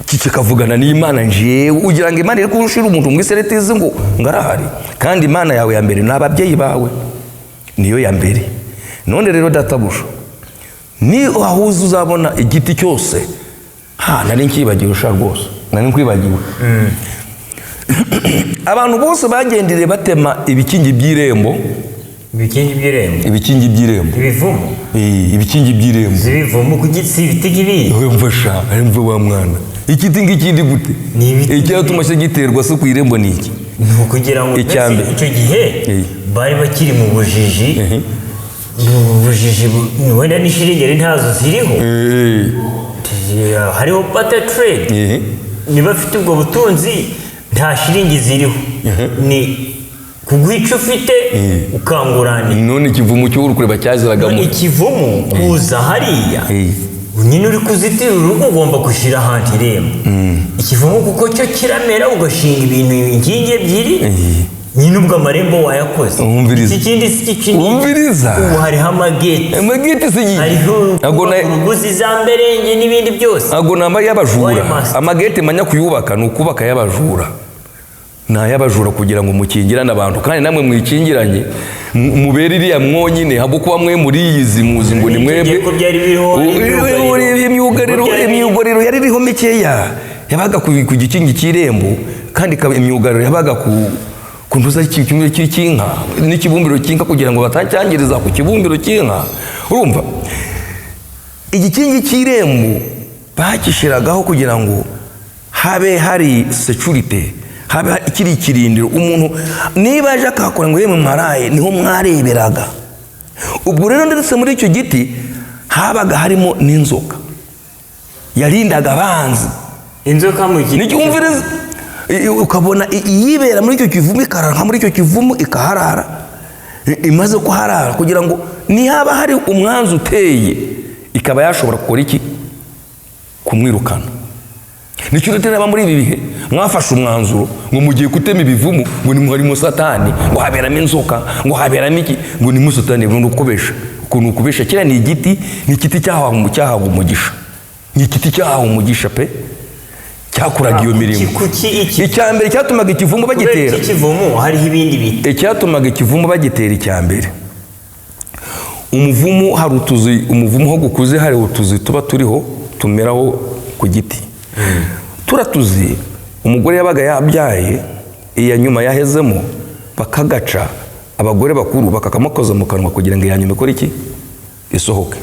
[SPEAKER 1] kikavugana n'Imana nje ugira ngo Imana iri kurushira umuntu mwiseretize ngo ngarahari kandi Imana yawe ya mbere n'ababyeyi bawe niyo ya mbere none rero databusha ni ahuze uzabona igiti cyose nari nkibagiwe sha rwose nari nkwibagiwe abantu bose bagendere batema ibikingi by'irembo ibikingi by'irembo ibikingi by'irembo
[SPEAKER 2] zibivumo kugitsi bitigibiri
[SPEAKER 1] mfasha mva wa mwana ikiti ngikindi gute icyatuma cyo giterwa se ku irembo ni iki
[SPEAKER 2] kugira ngo icyo gihe bari bakiri mu bujiji wenda n'ishirigeri ntazo ziriho hariho butter trade niba afite ubwo butunzi nta shiringi ziriho ni kuguha icyo ufite ukanguranira.
[SPEAKER 1] none ikivumu cyo uri kureba cyaziragamo
[SPEAKER 2] ikivumu kuza hariya nyine uri kuzitira urugo ugomba gushyira ahantu irembo. ikivumu kuko cyo kiramera ugashinga ibintu inkingi ebyiri nyine ubwo amarembo wayakoze.
[SPEAKER 1] Umviriza.
[SPEAKER 2] ikindi si kinini.
[SPEAKER 1] Umviriza.
[SPEAKER 2] ubu hariho amageti.
[SPEAKER 1] amageti se iyi
[SPEAKER 2] hariho uruguzi za mberenge n'ibindi byose.
[SPEAKER 1] ago namba y'abajura. amageti manya kuyubaka ni ukubaka y'abajura. ni ay'abajura kugira ngo mukingirane abantu kandi namwe mwikingiranye mubere iriya mwonyine habo kuba mwe muri yizi muzi ngo ni mwebwe. imyugariro yari iriho mikeya yabaga ku gikingi cy'irembo kandi imyugariro yabaga ku ntuza cy'inka n'ikibumbiro cy'inka kugira ngo batacyangiriza ku kibumbiro cy'inka. urumva igikingi cy'irembo bakishiragaho kugira ngo habe hari security, habe ikiri ikirindiro. umuntu niba aje akakora ngo yemwe mwaraye niho mwareberaga. ubwo rero ndetse muri icyo giti habaga harimo n'inzoka yarindaga abanzi.
[SPEAKER 2] inzoka mu giti
[SPEAKER 1] n'icyumviriza ukabona yibera muri icyo kivumu ikaranka muri icyo kivumu ikaharara. imaze kuharara kugira ngo nihaba hari umwanzi uteye ikaba yashobora gukora iki kumwirukana. nicyo rero muri ibi bihe mwafashe umwanzuro ngo mugiye gutema ibivumu ngo ni harimo satani ngo haberamo inzoka ngo haberamo iki ngo ni musatani ngo nukubesha ukuntu ukubesha. kira ni igiti ni igiti cyahawe umugisha. ni igiti cyahawe umugisha pe cyakuraga iyo mirimo. icyambere cyatumaga ikivumu bagitera.
[SPEAKER 2] ikivumu hariho ibindi biti.
[SPEAKER 1] icyatumaga ikivumu bagitera icyambere umuvumu hari utuzi umuvumu ho gukuze hari utuzi tuba turiho tumeraho ku giti. turatuzi umugore yabaga yabyaye iya nyuma yahezemo bakagaca abagore bakuru bakakamukoza mu kanwa kugira ngo iya nyuma ikore iki isohoke.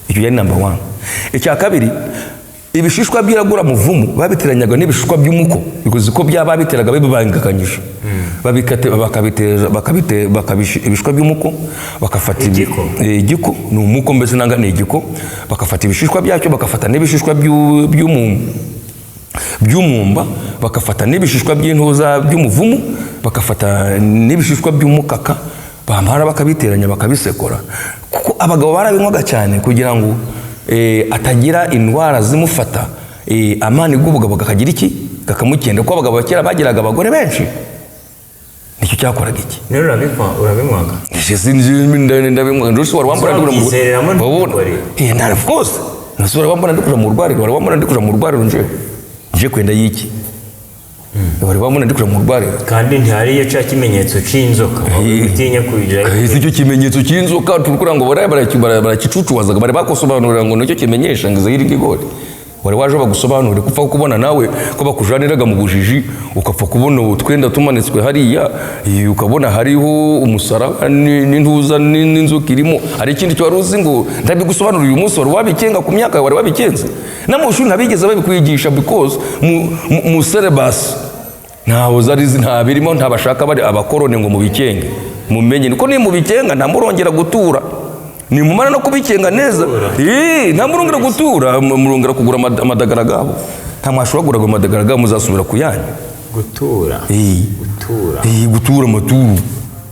[SPEAKER 1] icyo yari number 1. icya kabiri ibishishwa byiragura muvumu babiteranyaga n'ibishishwa by'umuko bikoze ko byaba biteraga bibangakanyije. ibishishwa by'umuko bakafata igiko ni umuko mbese nanga ni igiko bakafata ibishishwa byacyo bakafata n'ibishishwa by'umumba bakafata n'ibishishwa by'intuza by'umuvumu bakafata n'ibishishwa by'umukaka bamara bakabiteranya bakabisekora kuko abagabo barabinywaga cyane kugira ngo atagira indwara zimufata amani g'ubugabo kakagira iki kakamukenda kuko abagabo bakera bagiraga abagore benshi. nicyo cyakoraga iki
[SPEAKER 2] rero urabinywaga
[SPEAKER 1] ndabinywaga ndose wari wambura ndikura mu rwariro nje kwenda yiki wari wambura ndikura mu rwariro
[SPEAKER 2] kandi ntihariyo cya kimenyetso cy'inzoka utinya kujya.
[SPEAKER 1] icyo kimenyetso cy'inzoka turukura ngo barakicucuwazaga bari bakosobanurira ngo nicyo kimenyesha ngo izahiri ngigori. wari waje bagusobanurire kupfa kubona nawe ko bakujaniraga mu bujiji ukapfa kubona utwenda tumanitswe hariya ukabona hariho umusaraba n'intuza n'inzoka irimo. hari ikindi cyo wari uzi ngo ndabigusobanurira uyu munsi wari wabikenga ku myaka wari wabikenze n'amashuri ntabigeze babikwigisha because mu syllabus ntaho zari ntabirimo ntabashaka bari abakorone ngo mubikenge mumenye niko ni mubikenga ntamurongera gutura ni mumara no kubikenga neza. ntamurongera gutura murongera kugura amadagara gabo ntamwashobora kugura amadagara gabo muzasubira kuyanya
[SPEAKER 2] gutura
[SPEAKER 1] gutura amaturu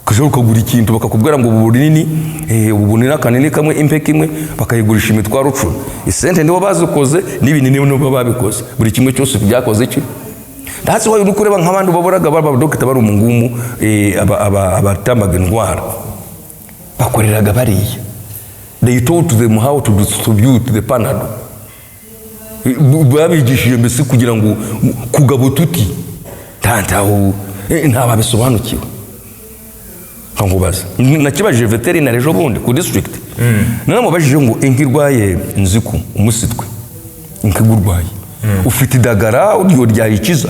[SPEAKER 1] kaje ukagura ikintu bakakubwira ngo ubu bunini akanini kamwe impeke imwe bakayigurisha imitwaro 10. isente nibo bazikoze n'ibinini nibo babikoze buri kimwe cyose byakoze iki. That's why uri kureba nk'abandi baboraga baba doctor bari umungumu abatambaga indwara bakoreraga bariya. They taught them how to distribute the panado. babigishije mbese kugira ngo kugabo tuti tantaho ntababisobanukiwe. nkangubaza nakibajije veterinary ejo bundi ku district naramubajije ngo inkirwaye inziku umusitwe inkigurwaye ufite idagara uriyo ryayikiza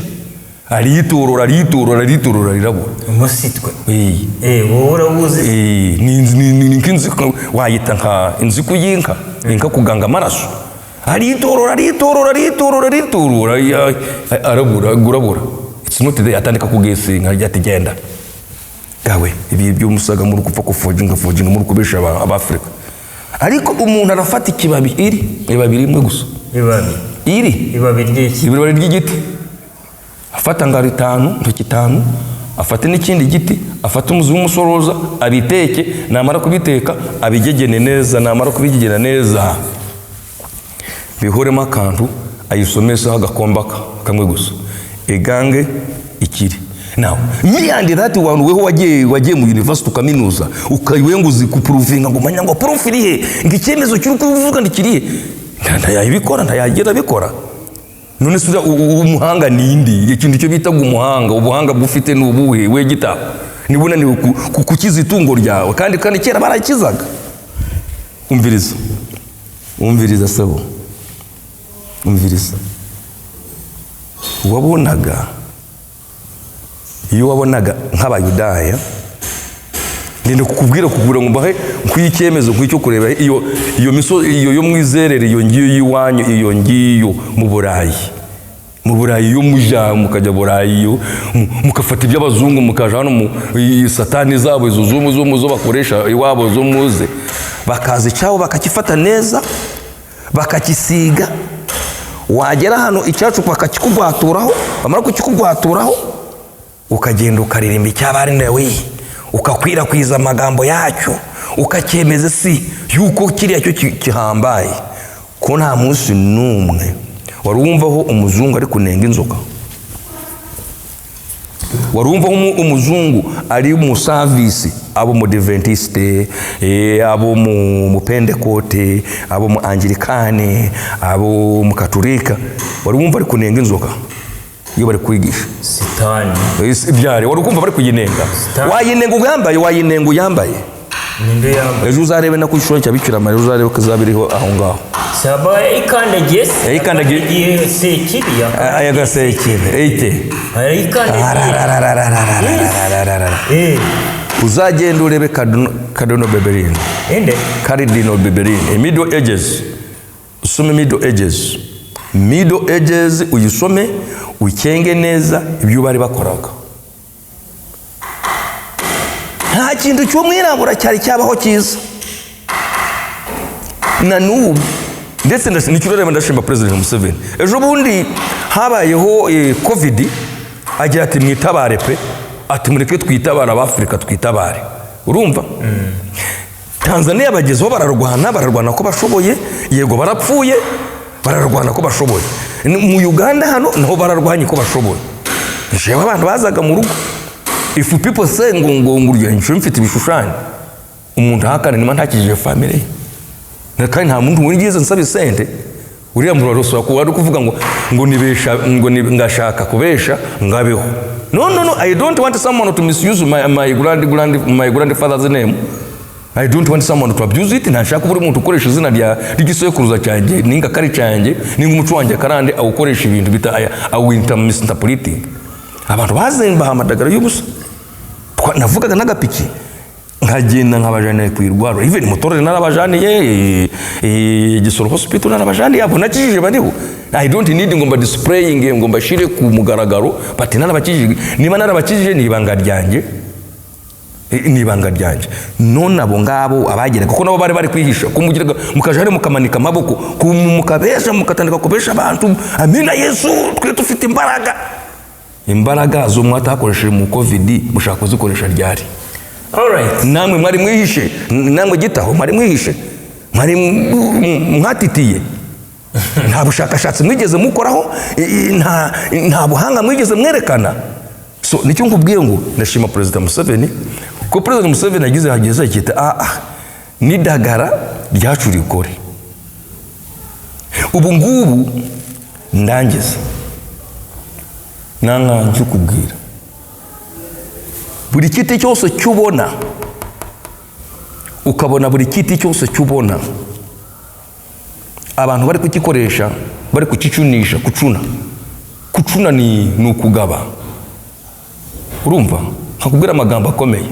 [SPEAKER 1] aritorora rirabura
[SPEAKER 2] umusitwe
[SPEAKER 1] wowe urabuze ni inziku wayita nka inziku y'inka inka kuganga amaraso aritorora arabura it's not there atandika kugesinga ryati genda gawe ibi by'umusaga muri kupfa kufojinga muri kubesha abafrika. ariko umuntu arafata ikibabi iri rimwe gusa
[SPEAKER 2] ibabi
[SPEAKER 1] ry'iki afata ngari 5 ntoki 5 afate n'ikindi giti afate umuzi w'umusoroza abiteke namara kubiteka abigegene neza namara kubigegena neza bihoremo akantu ayisomesa agakomba kamwe gusa egange ikiri now me and that one weho wagiye mu university kaminuza ukayiwenguzi kuprovinga ngo manya ngo prof irihe ngicyemezo cy'uri kuvuga ndikirihe ndayabikora ndayagira bikora none suza umuhanga nindi ikintu cyo bita umuhanga ubuhanga bufite n'ubuhe we gita nibona ni kukiza itungo ryawe kandi kera barakizaga umviriza sabo umviriza iyo wabonaga nk'abayudaya ndende kukubwira kugura ngo mbahe kw'icyemezo kw'icyo kureba iyo miso iyo yo mwizerere iyo ngiyo yiwanyu iyo ngiyo mu Burayi yo muja mukajya Burayi yo mukafata iby'abazungu mukaja hano mu satani zabo izo zo bakoresha iwabo zo muze bakaza cyawo bakakifata neza bakakisiga wagera hano icyacu bakakikugwaturaho bamara kukikugwaturaho ukagenda ukaririmba icyabari nawe ukakwirakwiza amagambo yacyo ukacyemeza si yuko kiriya cyo kihambaye ko nta munsi n'umwe wari wumvaho umuzungu ari kunenga inzoka wari wumvaho umuzungu ari mu service abo mu Adventiste abo mu Pentecote abo mu Anglikane abo mu Katolika wari wumva ari kunenga inzoka iyo bari kwigisha
[SPEAKER 2] sitani
[SPEAKER 1] ibyare wari kumva bari kuyinenga wayinenga uyambaye
[SPEAKER 2] ninde yambaye
[SPEAKER 1] ejo uzarebe na kwishura cya Bikira Mariya uzarebe kazabiriho aho ngaho
[SPEAKER 2] saba ikandagiye sekiriya
[SPEAKER 1] ayaga sekire ite uzagenda urebe Cardinal Beberin Cardinal Beberin Middle Ages usome Middle Ages uyisome ukenge neza ibyo bari bakoraga nta kintu cy'umwirabura cyari cyabaho cyiza na n'ubu ndetse n'ikirorema ndashimba President Museveni ejo bundi habayeho covid agira ati mwitabare pe ati mureke twitabara ab'Afrika twitabare urumva Tanzania bagezeho bararwana ko bashoboye yego barapfuye bararwana ko bashoboye mu Uganda hano naho bararwanye ko bashoboye jewe abantu bazaga mu rugo if people say ngo urya mfite ibishushanyo umuntu hakana nima ntakije family kandi nta muntu wigeze nsaba sente uriya muntu waroswa ko wari kuvuga ngo nibesha ngo ngashaka kubesha ngabeho no I don't want someone to misuse my grandfather's name. I don't want someone to abuse it. Ntashaka buri muntu ukoresha izina ry'igisekuruza cyanjye ninga kari cyanjye ninga umuco wanjye karande awukoresha ibintu bita awinta misinterpreting. Abantu bazemba hamadagara y'ubusa navugaga n'agapiki nkagenda nkabajane kwirwaro even motore narabajaniye Gisoro hospital narabajaniye yabo nakijije baniho. I don't need ngomba displaying ngomba shire ku mugaragaro but narabakijije niba narabakijije nibanga ryanjye none abo ngabo abagera kuko nabo bari kwihisha kumugiraga mukajare mukamanika amaboko mukabesha mukatandika kubesha abantu amina Yesu twe tufite imbaraga zo mwatakoresheje mu covid mushaka kuzikoresha ryari.
[SPEAKER 2] Alright,
[SPEAKER 1] namwe mwari mwihishe namwe gitaho mwari mwihishe mwari mwatitiye nta bushakashatsi mwigeze mukoraho nta buhanga mwigeze mwerekana. So nicyo nkubwiye ngo ndashima President Museveni ko President Museveni yagize hageze akita nidagara ryacuri ukore ubu ngubu ndangiza nanganje kubwira buri kiti cyose cyubona ukabona buri kiti cyose cyubona abantu bari kukikoresha bari kukicunisha kucuna ni ukugaba urumva nkakubwira amagambo akomeye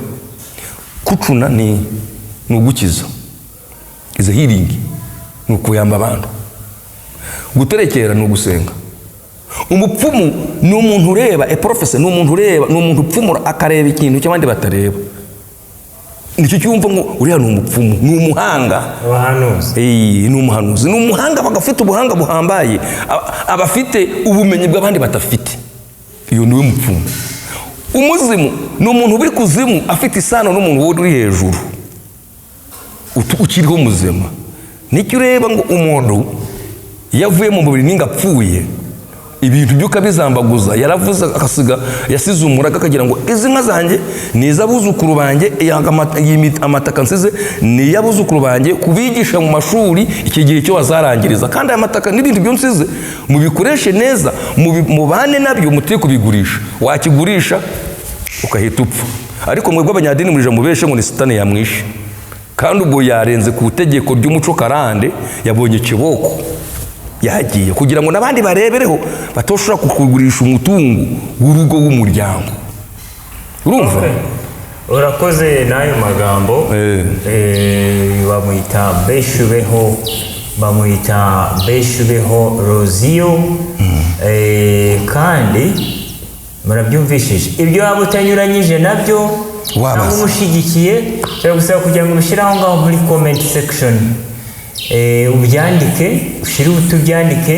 [SPEAKER 1] kucuna ni ugukiza is a healing ni ukuyamba abantu guterekera ni ugusenga umupfumu ni umuntu ureba professor ni umuntu ureba ni umuntu upfumura akareba ikintu cy'abandi batareba nicyo cyumva ngo uriya ni umupfumu ni umuhanga ni umuhanuzi ni umuhanga bagafite ubuhanga buhambaye abafite ubumenyi bw'abandi batafite iyo niwe mupfumu. Umuzimu ni umuntu uri kuzimu afite isano n'umuntu uri hejuru ukiriho muzima. Nicyo ureba ngo umuntu yavuye mu mubiri ninga apfuye ibintu byuka bizambaguza, yaravuze akasiga yasize umuraga akagira ngo izi nka zanjye ni iz'abuzukuru banjye, amataka nsize ni iy'abuzukuru banjye, kubigisha mu mashuri iki gihe cyo bazarangiriza, kandi aya mataka n'ibintu byo nsize mubikoreshe neza, mubane nabyo, mutire kubigurisha. Wakigurisha ukahita upfa. Ariko mwebwe abanyadini murije mubeshe ngo ni Satani yamwishe, kandi ubwo yarenze ku itegeko ry'umuco karande, yabonye ikiboko yagiye kugira ngo nabandi barebereho batoshobora kukugurisha umutungo w'urugo w'umuryango. Urumva?
[SPEAKER 2] Urakoze n'ayo magambo. Bamwita Beshubeho Roziyo. Kandi murabyumvishije ibyo waba utanyuranyije nabyo cyangwa umushigikiye, cyangwa gusaba kugira ngo ubishyire aho ngaho muri comment section, ubyandike, ushyire utubyandike.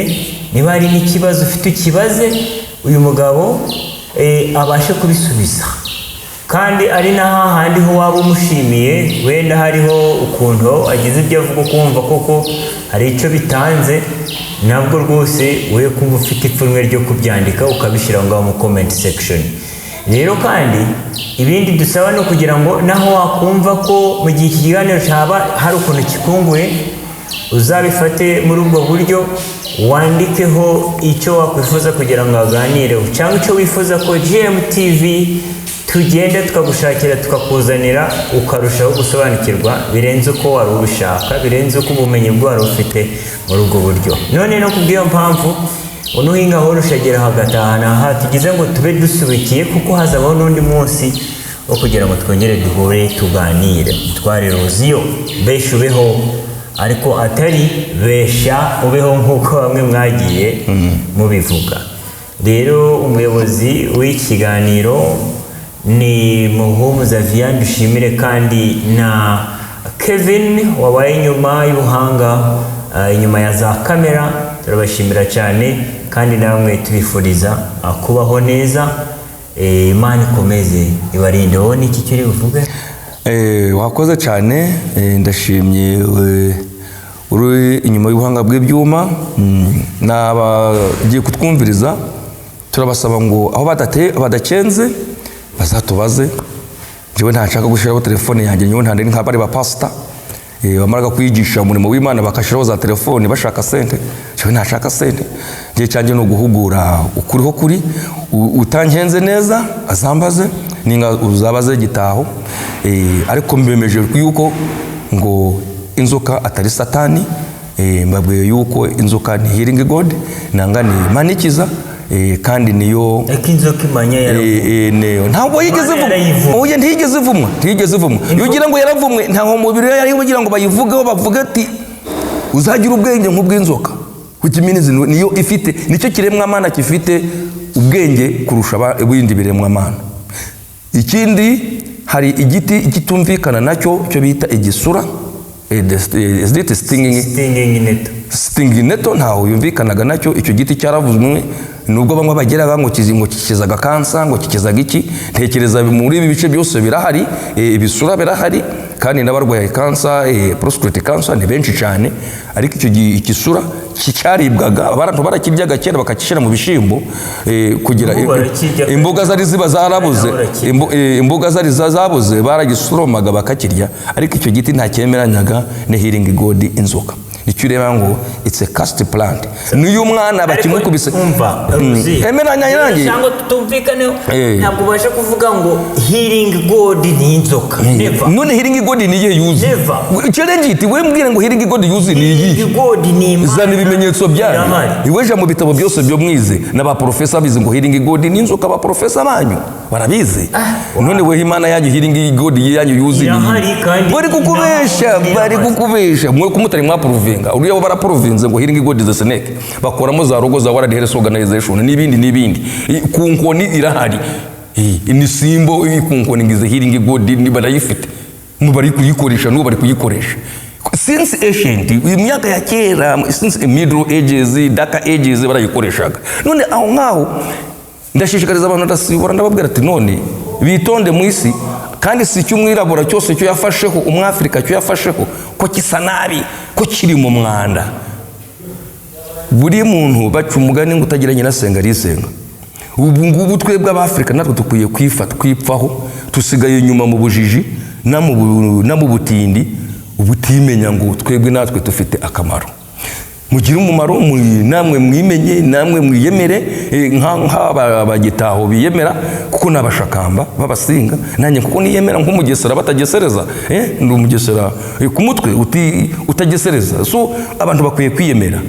[SPEAKER 2] Niba hari n'ikibazo ufite ukibaze, uyu mugabo abashe kubisubiza. Kandi ari na hahandi ho waba umushimiye, wenda hariho ukuntu agize ibyo avuga kumva koko hari icyo bitanze, nabwo rwose we kumva ufite ipfunwe ryo kubyandika ukabishyira ngaho mu comment section. Rero kandi ibindi dusaba no kugira ngo naho wakumva ko mu gihe iki kiganiro cyaba hari ukuntu kikunguye, uzabifate muri ubwo buryo, wandikeho icyo wakwifuza kugira ngo aganireho, cyangwa icyo wifuza ko GMTV tugenda tukagushakira tukakuzanira, ukarushaho gusobanukirwa birenze uko wari ubishaka, birenze uko ubumenyi bwo wari ufite muri ubwo buryo. None no kubw'iyo mpamvu unuhinga aho rushagera hagatahana aha tugize ngo tube dusubikiye, kuko hazabaho n'undi munsi wo kugira ngo twongere duhure tuganire. Tware Roziyo Beshubeho, ariko atari besha ubeho nk'uko bamwe mwagiye mubivuga. Rero umuyobozi w'ikiganiro ni Muhumuza Vian, dushimire kandi na Kevin wabaye inyuma y'ubuhanga, inyuma ya za kamera. Turabashimira cyane kandi namwe tubifuriza kubaho neza. Imana ikomeze ibarinde. Wowe n'iki kiri buvuge?
[SPEAKER 1] Wakoze cyane, ndashimye uri inyuma y'ubuhanga bw'ibyuma n'abagiye kutwumviriza. Turabasaba ngo aho badakenze bazatubaze. Jewe ntashaka gushiraho telefone yanjye, nyo ntande nk'abari ba pastor bamaraga kwigisha umurimo w'Imana bakashiraho za telefone bashaka sente. Jewe ntashaka sente, ngiye cyanje no guhugura ukuriho kuri utankenze neza azambaze ninga uzabaze gitaho. Ariko mbemeje yuko ngo inzoka atari Satani, mbabwiye yuko inzoka ni healing god, nanga ni manikiza, kandi niyo
[SPEAKER 2] inzoka imanya
[SPEAKER 1] yaravuye. Ntabwo yigeze ivumwa, oya ntigeze ivumwa. Yugira ngo yaravumwe, ntaho mubiri yari kugira ngo bayivugeho bavuga ati uzagira ubwenge nk'ubw'inzoka. Kukiminizi niyo ifite, nicyo kiremwa Mana kifite ubwenge kurusha ibindi biremwa Mana. Ikindi hari igiti kitumvikana nacyo cyo bita igisura, stinging neto, ntaho yumvikanaga nacyo. Icyo giti cyaravuzwe, nubwo bamwe bageraga ngo kikizaga kansa, ngo kikizaga iki. Ntekereza muri ibi bice byose birahari, ibisura birahari, kandi n'abarwaye kansa, prostate cancer ni benshi cyane. Ariko icyo igisura cyaribwaga, abantu barakiryaga kera bakakishira mu bishimbo, kugira imboga zari ziba zarabuze, imboga zari zabuze baragisoromaga bakakirya. Ariko icyo giti nta cyemeranyaga ne healing god inzoka. Nicyo ureba ngo it's a cast plant. Niyo umwana bakimukubise
[SPEAKER 2] umva
[SPEAKER 1] emeranya yanjye
[SPEAKER 2] cyangwa tutumvikane, ntabwo basha kuvuga ngo healing god ni inzoka. Never.
[SPEAKER 1] None healing god ni iyihe yuzi? Challenge iti we mbwire ngo healing god yuzi ni iyihe?
[SPEAKER 2] Healing god ni Imana.
[SPEAKER 1] Zana ibimenyetso byanyu. Iweje mu bitabo byose byo mwize n'aba professor bize ngo healing god ni inzoka. Aba professor banyu barabizi. None we Imana yanyu healing god yanyu yuzi ni bari kukubesha mwe kumutari mwa provinga. Uriya bara province ngo healing god is a snake. Bakoramo za rogo za World Health Organization n'ibindi. Ku nkoni irahari. Ni simbo ku nkoni ngize healing god ni barayifite. Mu bari kuyikoresha n'ubu bari kuyikoresha. Since ancient, imyaka ya kera, since middle ages, dark ages barayikoreshaga. None aho ngaho ndashishikariza abantu ndasibura ndababwira ati none bitonde mu isi kandi si cy'umwirabura cyose cyo yafasheho umwafrika cyo yafasheho ko kisa nabi ko kiri mu mwanda. Buri muntu baca umugani ngo utagira nyirasenga arisenga. Ubu ngubu twebwe ab'Afrika natwe dukwiye kwifata kwipfaho, tusigaye inyuma mu bujiji na mu butindi, ubutimenya ngo twebwe natwe dufite akamaro. Mugire umumaro namwe mwimenye, namwe mwiyemere nk'abagitaho biyemera kuko nabashakamba babasinga, nanjye kuko niyemera nk'umugesera batagesereza, ndi umugesera ku mutwe utagesereza. So abantu bakwiye kwiyemera.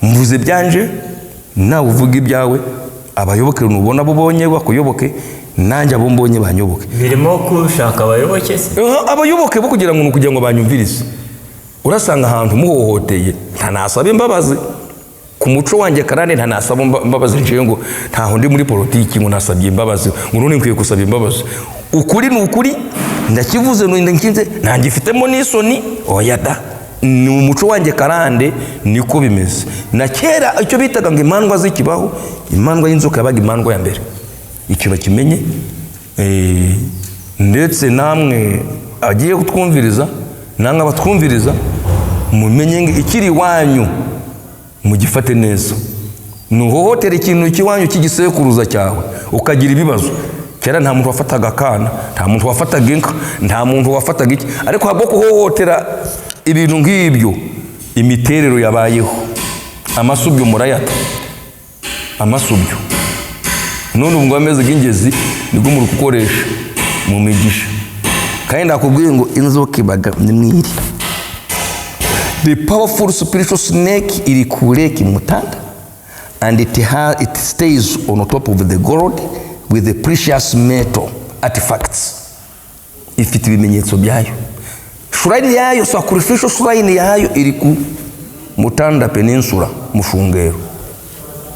[SPEAKER 1] Mvuze byanje nawe uvuga ibyawe, abayoboke nubona bubonye bakuyoboke, nanjye abo mbonye banyoboke.
[SPEAKER 2] Birimo kushaka abayoboke se?
[SPEAKER 1] Abayoboke bo kugira ngo banyumvirize. Urasanga ahantu muhohoteye ntanasaba imbabazi. Ku muco wanjye karane ntanasaba imbabazi nje ngo ntaho ndi muri politiki ngo nasabye imbabazi, ngo none nkwiye gusaba imbabazi. Ukuri ni ukuri, ndakivuze nkinze ntangifitemo n'isoni, oya da. Ni umuco wanjye karande niko bimeze. Na kera icyo bitaga ngo imandwa z'ikibaho, imandwa y'inzoka yabaga imandwa ya mbere. Icyo bakimenye, ndetse namwe agiye kutwumviriza nanga batwumviriza mumenye ngo ikiri wanyu mugifate neza. Nuhohotera ikintu kiwanyu kigisekuruza cyawe ukagira ibibazo. Kera nta muntu wafataga akana, nta muntu wafataga inka, nta muntu wafataga iki, ariko habwo kuhohotera ibintu nk'ibyo imiterero yabayeho. Amasubyo murayata, amasubyo none ubwo ameze nk'ingezi nibwo muri gukoresha mu migisha. Kandi ndakubwiye ngo inzoka ibaga mwiri. The powerful spiritual snake iri kure kimutanda, and it stays on top of the gold with the precious metal artifacts. Ifite ibimenyetso byayo. Shrine yayo, sacrificial shrine yayo iri ku Mutanda Peninsula Mushungero.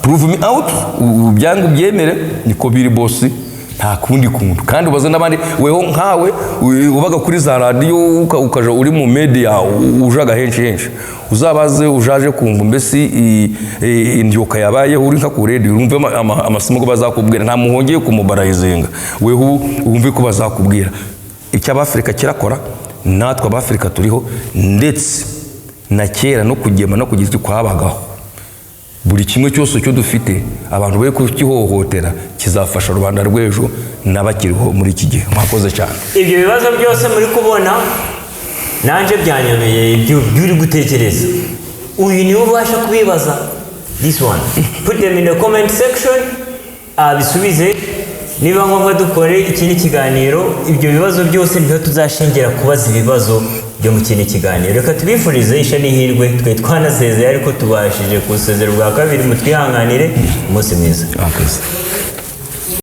[SPEAKER 1] Prove me out, ubyangu byemere niko biri bosi. Nta kundi kuntu. Kandi ubaze n'abandi weho nkawe ubaga kuri za radio ukaja uri mu media ujaga henshi uzabaze ujaje kumva mbese indyoka yabaye uri nka ku radio urumve amasomo ko bazakubwira, nta muhongeye kumubarayizinga weho wumve ko bazakubwira icyo ab'Afrika kirakora. Natwe ab'Afrika turiho, ndetse na kera no kugema no kugize kwabagaho. Buri kimwe cyose cyo dufite abantu bari kukihohotera kizafasha rubanda rw'ejo n'abakiriho muri iki gihe. Mwakoze cyane.
[SPEAKER 2] Ibyo bibazo byose muri kubona nanje byanyobeye, ibyo uri gutekereza uyu niwe ubasha kubibaza. This one put them in the comment section, bisubize. Niba ngombwa dukore ikindi kiganiro, ibyo bibazo byose niho tuzashingira kubaza ibibazo byo mu kindi kiganiro. Reka tubifurize isha n'ihirwe, twe twanasezeye ariko tubashije kusezera bwa kabiri, mutwihanganire. Umunsi mwiza.
[SPEAKER 1] Mwakoze.